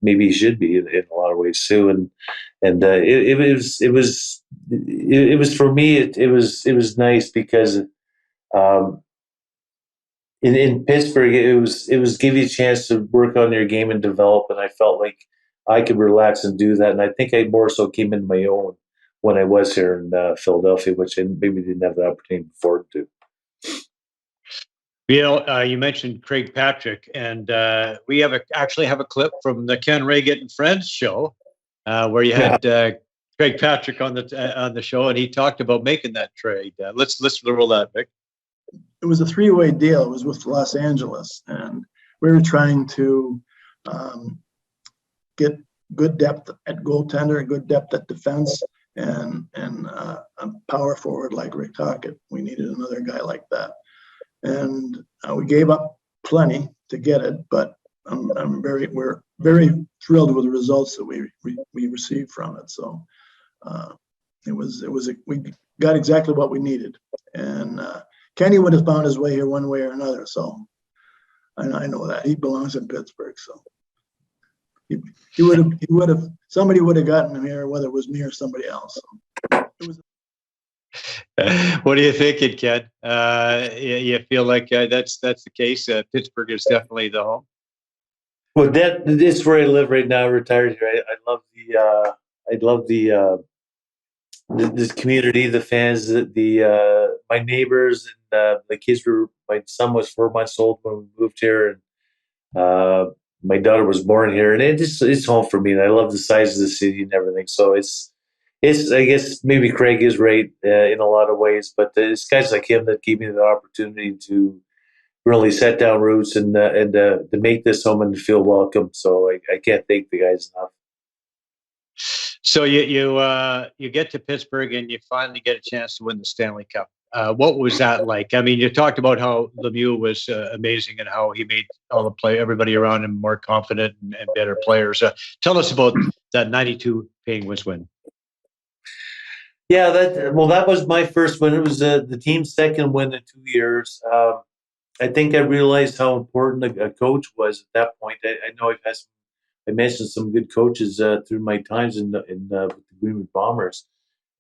maybe he should be in a lot of ways too. And it was for me. It was nice because. In Pittsburgh, it was give you a chance to work on your game and develop, and I felt like I could relax and do that. And I think I more so came into my own when I was here in Philadelphia, which I maybe didn't have the opportunity before to. You mentioned Craig Patrick, and we actually have a clip from the Ken Wregget and Friends show where you had Craig Patrick on the show, and he talked about making that trade. Let's roll that, Vic. It was a three-way deal. It was with Los Angeles, and we were trying to get good depth at goaltender and good depth at defense, and a power forward like Rick Tocchet. We needed another guy like that, and we gave up plenty to get it. But we're very thrilled with the results that we received from it. So we got exactly what we needed, and Kenny would have found his way here one way or another. So I know that he belongs in Pittsburgh. So he would have somebody would have gotten him here, whether it was me or somebody else. So it was. What are you thinking, Ken? You feel like that's the case? Pittsburgh is definitely the home. Well, this is where I live right now. Retired here. I love this community, the fans, my neighbors, and the kids my son was 4 months old when we moved here, and my daughter was born here, and it's home for me. And I love the size of the city and everything. So it's I guess maybe Craig is right in a lot of ways, but it's guys like him that gave me the opportunity to really set down roots and to make this home and to feel welcome. So I can't thank the guys enough. So you get to Pittsburgh and you finally get a chance to win the Stanley Cup. What was that like? I mean, you talked about how Lemieux was amazing and how he made everybody around him more confident and better players. Tell us about that '92 Penguins win. Yeah, that was my first win. It was the team's second win in 2 years. I think I realized how important a coach was at that point. I know I mentioned some good coaches through my times with the Greenwood Bombers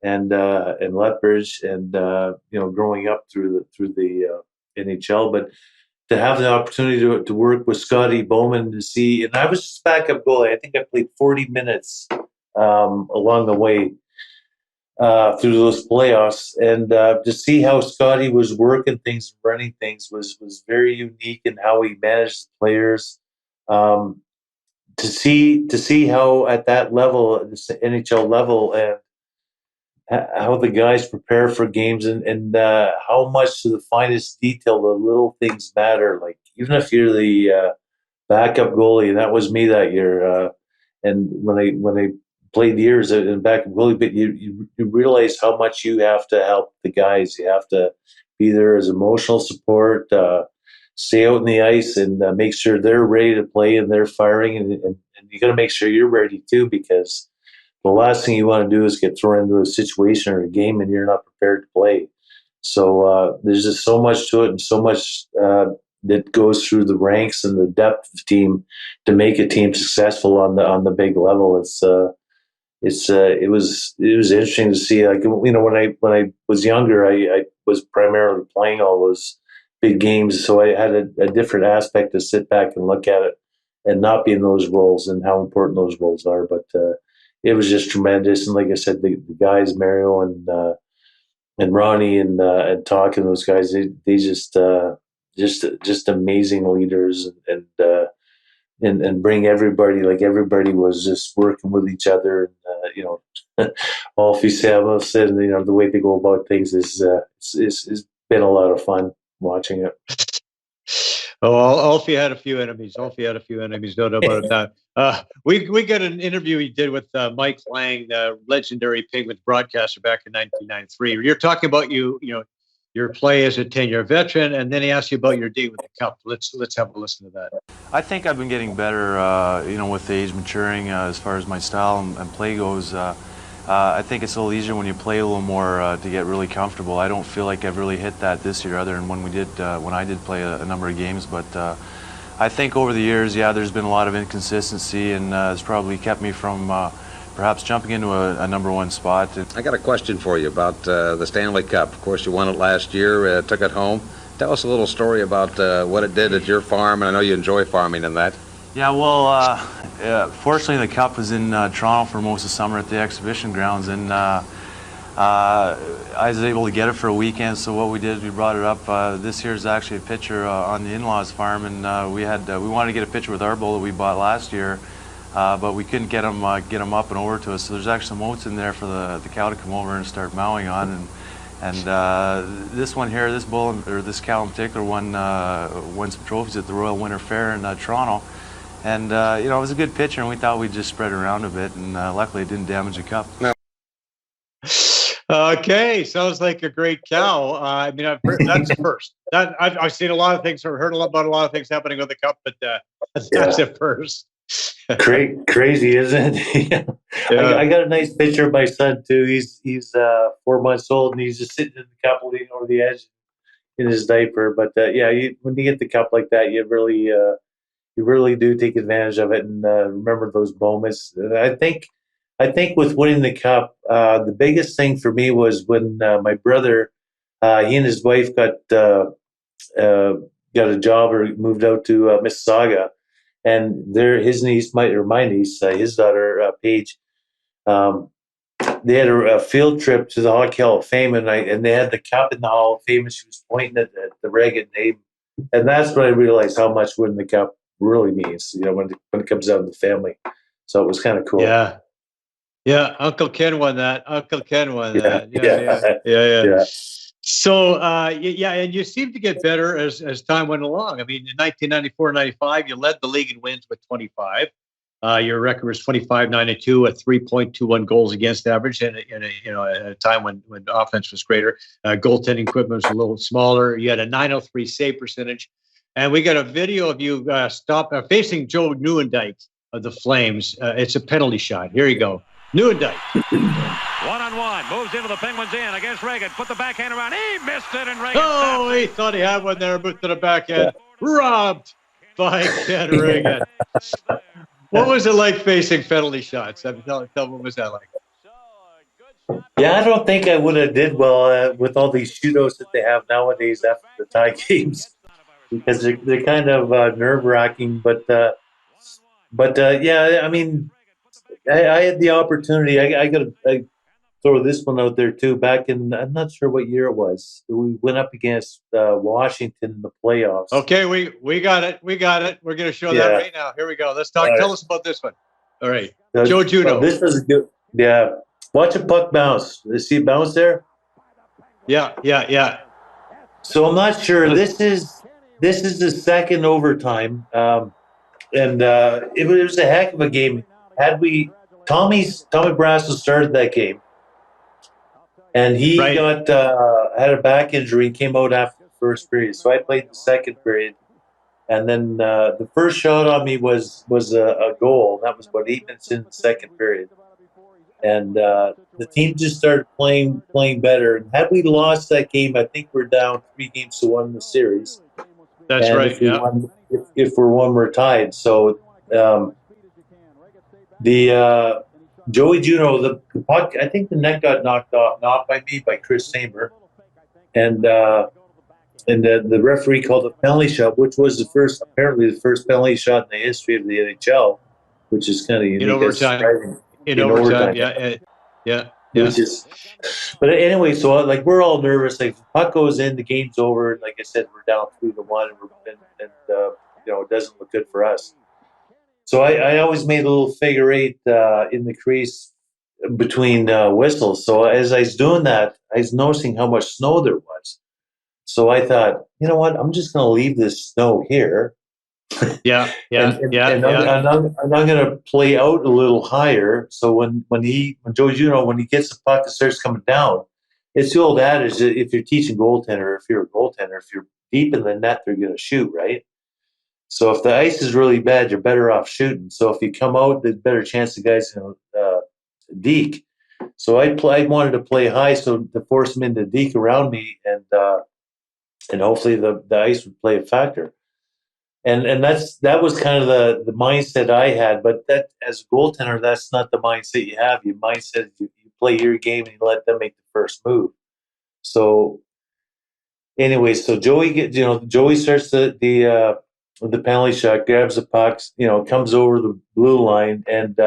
and Lethbridge, and growing up through the NHL. But to have the opportunity to work with Scotty Bowman to see, and I was just backup goalie. I think I played 40 minutes along the way through those playoffs, and to see how Scotty was working things, running things was very unique, and how he managed the players. To see how at that level, this NHL level, and how the guys prepare for games, and how much to the finest detail the little things matter. Like even if you're the backup goalie, and that was me that year, and when I played years in backup goalie, but you realize how much you have to help the guys. You have to be there as emotional support. Stay out on the ice and make sure they're ready to play and they're firing, and you got to make sure you're ready too, because the last thing you want to do is get thrown into a situation or a game and you're not prepared to play. So there's just so much to it, and so much that goes through the ranks and the depth of the team to make a team successful on the big level. It was interesting to see. Like, when I was younger, I was primarily playing all those big games, so I had a different aspect to sit back and look at it and not be in those roles and how important those roles are. But it was just tremendous, and like I said, the guys, Mario and Ronnie and Talk, and those guys, they just amazing leaders, and bring everybody, like everybody was just working with each other. And, Alfie Samuelson, the way they go about things is been a lot of fun watching it. Oh, Alfie had a few enemies. No doubt about that. We got an interview he did with Mike Lang, the legendary Penguins broadcaster, back in 1993. You're talking about your play as a 10-year veteran, and then he asked you about your date with the Cup. Let's have a listen to that. I think I've been getting better, with the age maturing as far as my style and play goes. I think it's a little easier when you play a little more to get really comfortable. I don't feel like I've really hit that this year, other than when I did play a number of games. But I think over the years, there's been a lot of inconsistency, and it's probably kept me from perhaps jumping into a number one spot. I got a question for you about the Stanley Cup. Of course, you won it last year, took it home. Tell us a little story about what it did at your farm, and I know you enjoy farming and that. Yeah, well, fortunately the Cup was in Toronto for most of the summer at the exhibition grounds, and I was able to get it for a weekend, so what we did is we brought it up. This year's actually a picture on the in-laws farm, and we wanted to get a picture with our bull that we bought last year, but we couldn't get them up and over to us. So there's actually some oats in there for the cow to come over and start mowing on. And this one here, this bull, or this cow in particular, won some trophies at the Royal Winter Fair in Toronto. And it was a good picture, and we thought we'd just spread it around a bit, and luckily it didn't damage the cup. No. Okay, sounds like a great cow. I mean, I've heard, that's the first. I've seen a lot of things, or heard about a lot of things happening with the cup, but that's a first. Crazy, isn't it? Yeah. I got a nice picture of my son too. He's 4 months old, and he's just sitting in the cup, leaning over the edge in his diaper. But when you get the cup like that, you really do take advantage of it and remember those moments. I think with winning the cup, the biggest thing for me was when my brother, he and his wife got a job or moved out to Mississauga, and his niece, my niece, his daughter Paige, they had a field trip to the Hockey Hall of Fame, and they had the cup in the Hall of Fame, and she was pointing at the Wregget name, and that's when I realized how much winning the cup really means. When it comes out of the family, so it was kind of cool. Yeah. Yeah, Uncle Ken won that. Yeah. So, and you seem to get better as time went along. I mean, in 1994-95, you led the league in wins with 25. Your record was 25-92, a 3.21 goals against average, in a time when offense was greater. Goaltending equipment was a little smaller. You had a 903 save percentage, and we got a video of you facing Joe Nieuwendyk of the Flames. It's a penalty shot. Here you go. Nieuwendyk. 1-on-1. Moves into the Penguins in against Wregget. Put the backhand around. He missed it, and Wregget he thought he had one there. Moved to the backhand. Robbed by Ken Wregget. What was it like facing penalty shots? Tell me, what was that like? Yeah, I don't think I would have did well with all these shootouts that they have nowadays after the tie games, because they're kind of nerve-wracking. But I mean, I had the opportunity. I throw this one out there too. Back in, I'm not sure what year it was, we went up against Washington in the playoffs. Okay, we got it. We're going to show that right now. Here we go. Let's talk. Tell us about this one. All right, Joe Juno. This was good. Yeah, watch a puck bounce. See it bounce there? Yeah. So I'm not sure. This is the second overtime, and it was a heck of a game. Tommy Brasso started that game, and he had a back injury and came out after the first period. So I played the second period, and then the first shot on me was a goal. That was about 8 minutes in the second period, and the team just started playing better. And had we lost that game, I think we're down 3-1 in the series. That's right. If we're one, we're tied. So. The Joey Juno, the puck, I think the net got knocked off, not by me, by Chris Samer, and the referee called a penalty shot, which was apparently the first penalty shot in the history of the NHL, which is kind of unique. In overtime. Yeah. But anyway, so we're all nervous. Like, the puck goes in, the game's over, and like I said, we're down 3-1, and it doesn't look good for us. So I always made a little figure eight in the crease between whistles. So as I was doing that, I was noticing how much snow there was. So I thought, you know what? I'm just going to leave this snow here. Yeah. And I'm going to play out a little higher. So when Joe Juno, when he gets the puck and starts coming down, it's the old adage that if you're teaching goaltender, if you're a goaltender, if you're deep in the net, they're going to shoot, right? So if the ice is really bad, you're better off shooting. So if you come out, there's a better chance the guy's going to deke. So I wanted to play high, so to force him into deke around me, and hopefully the ice would play a factor. And that was kind of the mindset I had. But that, as a goaltender, that's not the mindset you have. Your mindset is you play your game and you let them make the first move. So anyway, so Joey starts the penalty shot, grabs the puck, comes over the blue line, and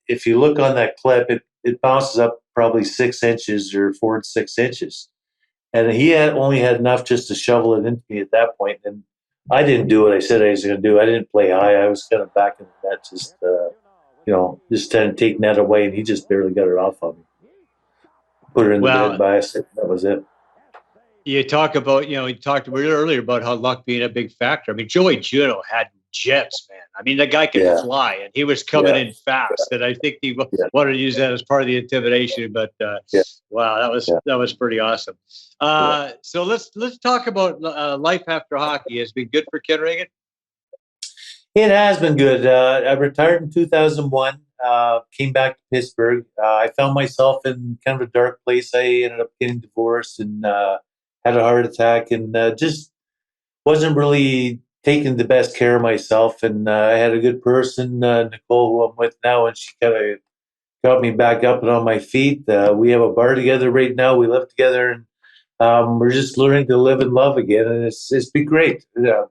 if you look on that clip, it bounces up probably 6 inches or 4 to 6 inches. And he only had enough just to shovel it into me at that point. And I didn't do what I said I was going to do. I didn't play high. I was kind of back in the net, just trying to take net away, and he just barely got it off on me. Put her in the bed by us. That was it. You talk about, you talked earlier about how luck being a big factor. I mean, Joey Juneau had jets, man. I mean, the guy could fly, and he was coming in fast. And I think he wanted to use that as part of the intimidation. But wow, that was pretty awesome. So let's talk about life after hockey. Has been good for Ken Wregget? It has been good. I retired in 2001. Came back to Pittsburgh. I found myself in kind of a dark place. I ended up getting divorced and had a heart attack, and just wasn't really taking the best care of myself. And I had a good person, Nicole, who I'm with now, and she kind of got me back up and on my feet. We have a bar together right now. We live together, and we're just learning to live and love again. And it's been great. The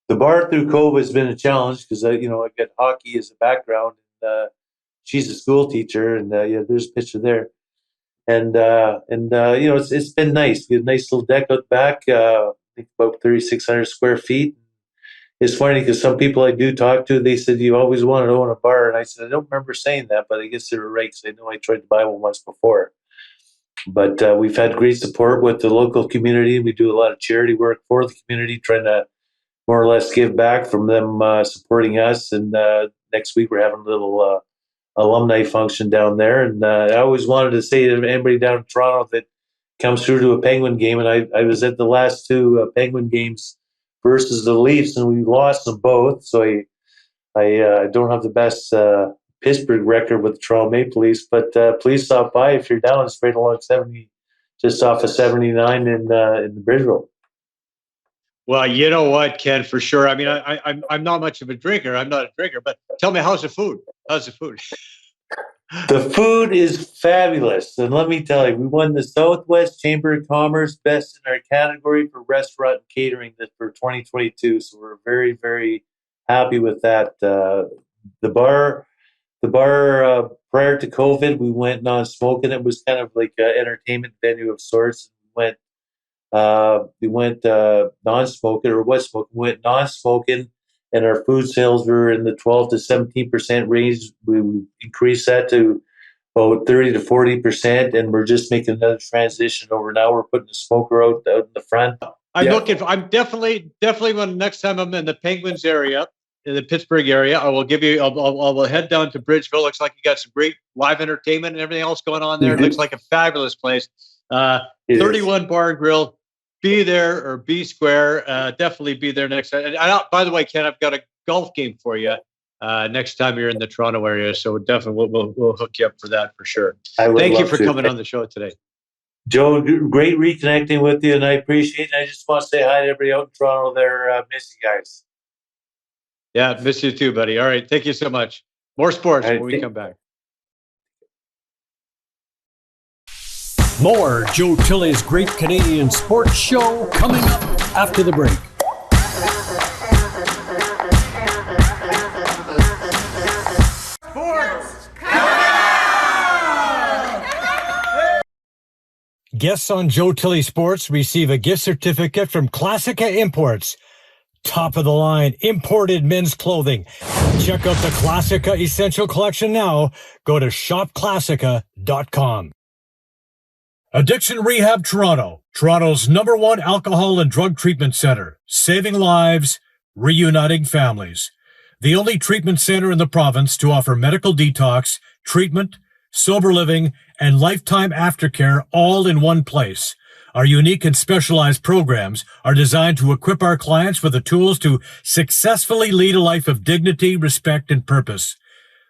bar through COVID has been a challenge because I got hockey as a background. She's a school teacher, and there's a picture there. And it's been nice. We have a nice little deck out back. I think about 3,600 square feet. It's funny because some people I do talk to, they said, you always wanted to own a bar. And I said, I don't remember saying that, but I guess they were right because I know I tried to buy one once before. But we've had great support with the local community. We do a lot of charity work for the community, trying to more or less give back from them supporting us. And next week we're having a little alumni function down there. And I always wanted to say to anybody down in Toronto that comes through to a Penguin game, and I was at the last two Penguin games versus the Leafs, and we lost them both. So I don't have the best Pittsburgh record with the Toronto Maple Leafs, but please stop by if you're down. It's right along 70, just off of 79 in the Bridgeville. Well, you know what, Ken, for sure. I mean, I'm not much of a drinker. I'm not a drinker, but tell me, how's the food? How's the food? The food is fabulous. And let me tell you, we won the Southwest Chamber of Commerce Best in our category for restaurant and catering for 2022. So we're very, very happy with that. The bar prior to COVID, we went non-smoking. It was kind of like an entertainment venue of sorts. We went non-smoking, or was smoking. We went non-smoking, and our food sales were in the 12 to 17% range. We increased that to about 30 to 40%, and we're just making another transition over now. We're putting the smoker out in the front. I'm definitely when next time I'm in the Penguins area, in the Pittsburgh area, I will head down to Bridgeville. Looks like you got some great live entertainment and everything else going on there. It looks like a fabulous place. 31 Bar and Grill. Be there or be square. Definitely be there next time. And by the way, Ken, I've got a golf game for you next time you're in the Toronto area. So definitely we'll hook you up for that for sure. Thank you for coming on the show today. Joe, great reconnecting with you, and I appreciate it. I just want to say hi to everybody out in Toronto there. Miss you guys. Yeah, miss you too, buddy. All right. Thank you so much. More sports when we come back. More Joe Tilley's Great Canadian Sports Show coming up after the break. Sports! Guests on Joe Tilley Sports receive a gift certificate from Classica Imports. Top of the line imported men's clothing. Check out the Classica Essential Collection now. Go to shopclassica.com. Addiction Rehab Toronto, Toronto's #1 alcohol and drug treatment center, saving lives, reuniting families. The only treatment center in the province to offer medical detox, treatment, sober living, and lifetime aftercare all in one place. Our unique and specialized programs are designed to equip our clients with the tools to successfully lead a life of dignity, respect, and purpose.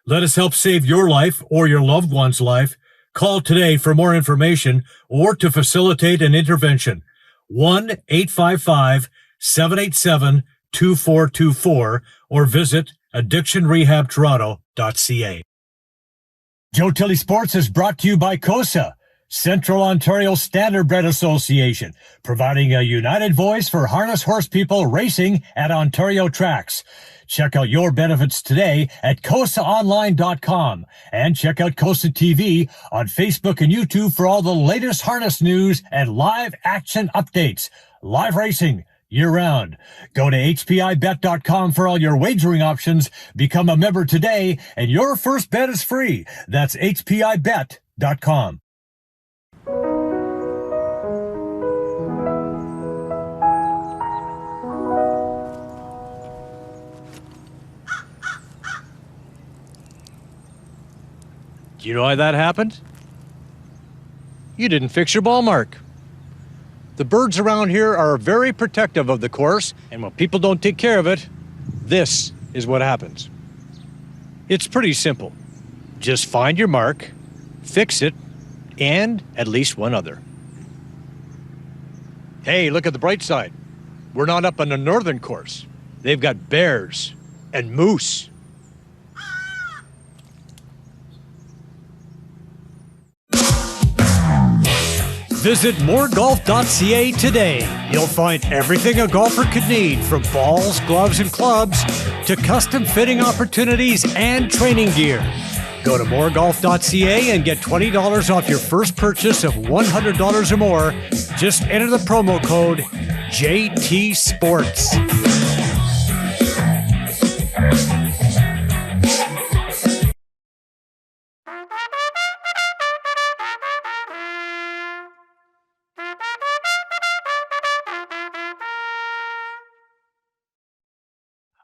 Let us help save your life or your loved one's life. Call today for more information or to facilitate an intervention. 1-855-787-2424 or visit addictionrehabtoronto.ca. Joe Tilley Sports is brought to you by COSA. Central Ontario Standardbred Association, providing a united voice for harness horse people racing at Ontario tracks. Check out your benefits today at COSAOnline.com and check out COSA TV on Facebook and YouTube for all the latest harness news and live action updates. Live racing year-round. Go to HPIBet.com for all your wagering options. Become a member today, and your first bet is free. That's HPIBet.com. Do you know why that happened? You didn't fix your ball mark. The birds around here are very protective of the course, and when people don't take care of it, this is what happens. It's pretty simple. Just find your mark, fix it, and at least one other. Hey, look at the bright side. We're not up on the northern course. They've got bears and moose. Visit moregolf.ca today. You'll find everything a golfer could need, from balls, gloves, and clubs to custom fitting opportunities and training gear. Go to moregolf.ca and get $20 off your first purchase of $100 or more. Just enter the promo code JTSports.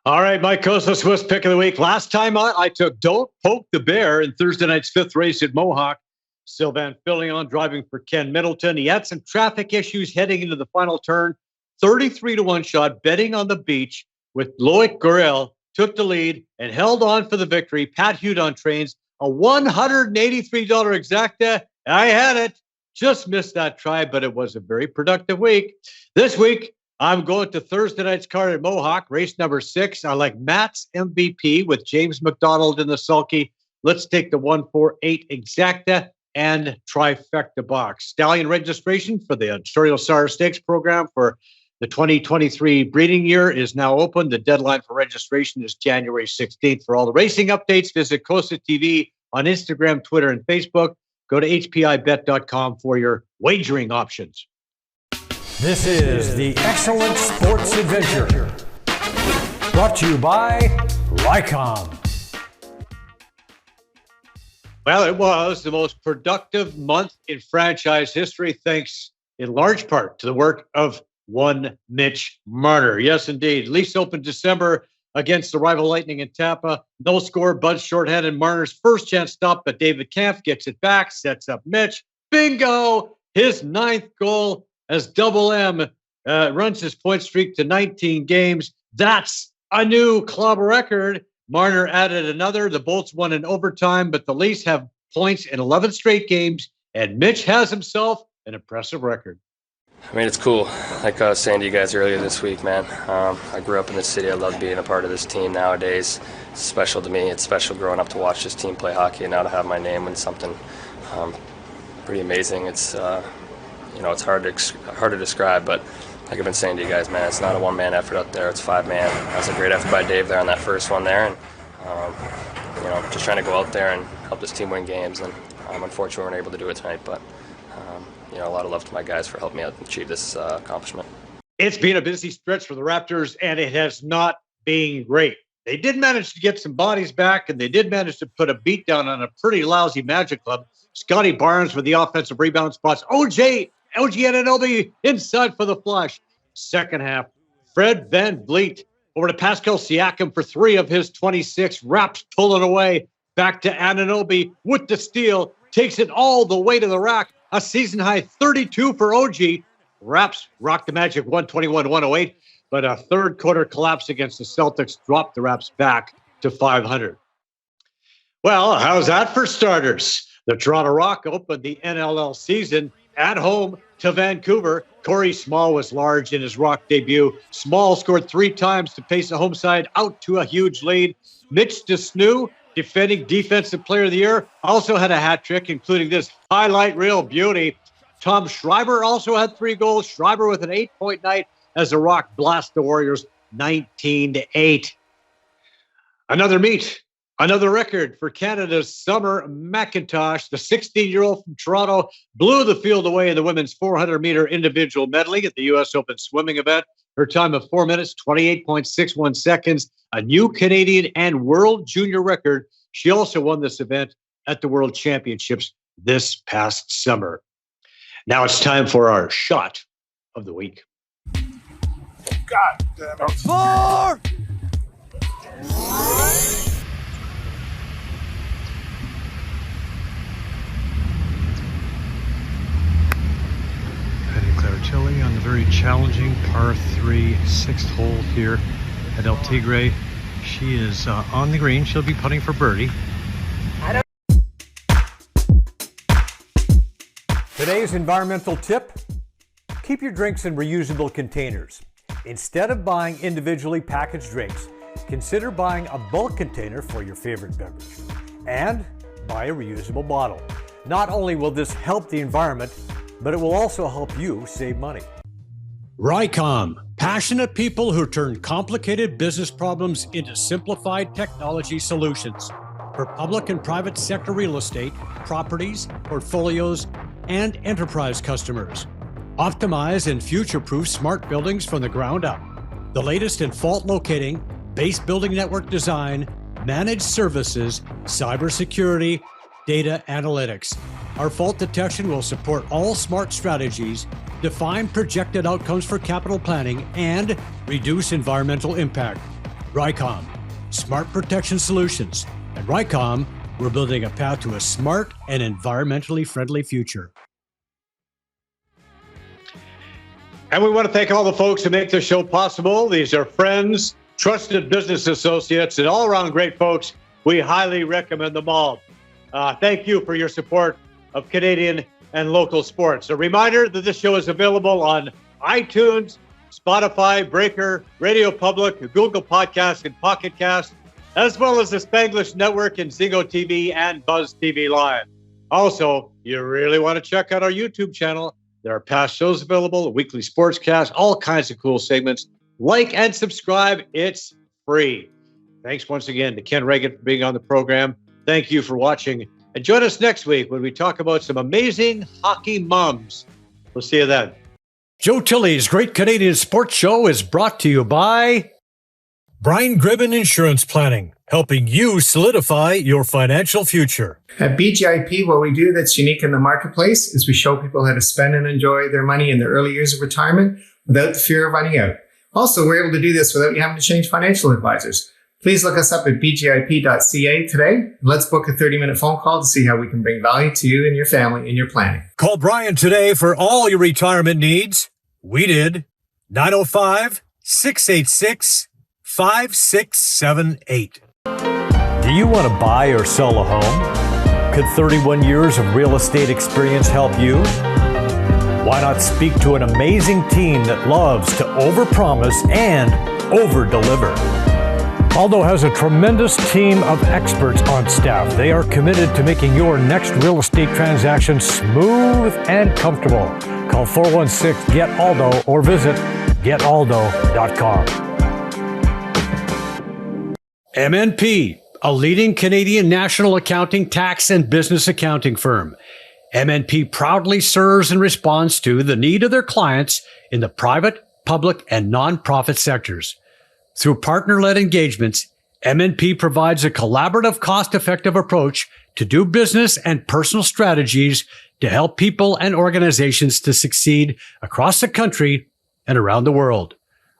All right, Mike Kosa, Swiss pick of the week. Last time I took Don't Poke the Bear in Thursday night's fifth race at Mohawk. Sylvain Filion driving for Ken Middleton. He had some traffic issues heading into the final turn. 33-1 shot, betting on the beach with Loic Gorel, took the lead and held on for the victory. Pat Hudon trains a $183 exacta. I had it. Just missed that try, but it was a very productive week. This week, I'm going to Thursday night's card at Mohawk, race number 6. I like Matt's MVP with James McDonald in the sulky. Let's take the 148 exacta and trifecta box. Stallion registration for the Ontario Sire Stakes program for the 2023 breeding year is now open. The deadline for registration is January 16th. For all the racing updates, visit COSA TV on Instagram, Twitter, and Facebook. Go to hpibet.com for your wagering options. This is the Excellent Sports Adventure, brought to you by Lycom. Well, it was the most productive month in franchise history, thanks in large part to the work of one Mitch Marner. Yes, indeed. Leafs opened December against the rival Lightning in Tampa. No score, Bud shorthanded. Marner's first chance stop, but David Kampf gets it back, sets up Mitch. Bingo! His 9th goal as Double M runs his point streak to 19 games. That's a new club record. Marner added another. The Bolts won in overtime, but the Leafs have points in 11 straight games, and Mitch has himself an impressive record. I mean, it's cool. Like I was saying to you guys earlier this week, man. I grew up in this city. I love being a part of this team nowadays. It's special to me. It's special growing up to watch this team play hockey, and now to have my name in something pretty amazing. It's it's hard to describe, but like I've been saying to you guys, man, it's not a one-man effort up there. It's 5-man. That was a great effort by Dave there on that first one there, and just trying to go out there and help this team win games. And unfortunately, we weren't able to do it tonight, but a lot of love to my guys for helping me out and achieve this accomplishment. It's been a busy stretch for the Raptors, and it has not been great. They did manage to get some bodies back, and they did manage to put a beat down on a pretty lousy Magic club. Scotty Barnes with the offensive rebound spots. OG Anunoby inside for the flush. Second half, Fred Van Vliet over to Pascal Siakam for 3 of his 26. Raps pulling away. Back to Anunoby with the steal. Takes it all the way to the rack. A season-high 32 for OG. Raps rocked the Magic 121-108, but a third quarter collapse against the Celtics dropped the Raps back to 500. Well, how's that for starters? The Toronto Rock opened the NLL season at home to Vancouver. Corey Small was large in his Rock debut. Small scored 3 times to pace the home side out to a huge lead. Mitch DeSnew defending Defensive Player of the Year, also had a hat trick, including this highlight reel beauty. Tom Schreiber also had 3 goals. Schreiber with an 8-point night as the Rock blast the Warriors 19-8. Another meet, another record for Canada's Summer McIntosh. The 16-year-old from Toronto blew the field away in the women's 400-meter individual medley at the U.S. Open swimming event. Her time of 4 minutes, 28.61 seconds, a new Canadian and world junior record. She also won this event at the World Championships this past summer. Now it's time for our shot of the week. God damn it. 4! Tilley on the very challenging par 3 6th hole here at El Tigre. She is on the green. She'll be putting for birdie. Today's environmental tip: keep your drinks in reusable containers. Instead of buying individually packaged drinks, consider buying a bulk container for your favorite beverage. And buy a reusable bottle. Not only will this help the environment, but it will also help you save money. Rycom, passionate people who turn complicated business problems into simplified technology solutions for public and private sector real estate, properties, portfolios, and enterprise customers. Optimize and future-proof smart buildings from the ground up. The latest in fault locating, base building network design, managed services, cybersecurity, data analytics. Our fault detection will support all smart strategies, define projected outcomes for capital planning, and reduce environmental impact. Rycom, smart protection solutions. At Rycom, we're building a path to a smart and environmentally friendly future. And we want to thank all the folks who make this show possible. These are friends, trusted business associates, and all-around great folks. We highly recommend them all. Thank you for your support of Canadian and local sports. A reminder that this show is available on iTunes, Spotify, Breaker, Radio Public, Google Podcasts, and Pocket Cast, as well as the Spanglish Network and Zingo TV and Buzz TV Live. Also, you really want to check out our YouTube channel. There are past shows available, a weekly sportscast, all kinds of cool segments. Like and subscribe. It's free. Thanks once again to Ken Wregget for being on the program. Thank you for watching. And join us next week when we talk about some amazing hockey moms. We'll see you then. Joe Tilley's Great Canadian Sports Show is brought to you by Brian Gribben Insurance Planning, helping you solidify your financial future. At BGIP, what we do that's unique in the marketplace is we show people how to spend and enjoy their money in the early years of retirement without the fear of running out. Also, we're able to do this without you having to change financial advisors. Please look us up at bgip.ca today. Let's book a 30-minute phone call to see how we can bring value to you and your family in your planning. Call Brian today for all your retirement needs. We did. 905-686-5678. Do you want to buy or sell a home? Could 31 years of real estate experience help you? Why not speak to an amazing team that loves to overpromise and overdeliver? Aldo has a tremendous team of experts on staff. They are committed to making your next real estate transaction smooth and comfortable. Call 416-GET-ALDO or visit getaldo.com. MNP, a leading Canadian national accounting, tax, and business accounting firm. MNP proudly serves and responds to the need of their clients in the private, public, and nonprofit sectors. Through partner-led engagements, MNP provides a collaborative, cost-effective approach to do business and personal strategies to help people and organizations to succeed across the country and around the world.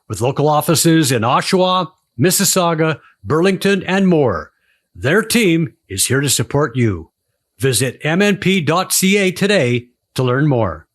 With local offices in Oshawa, Mississauga, Burlington, and more, their team is here to support you. Visit mnp.ca today to learn more.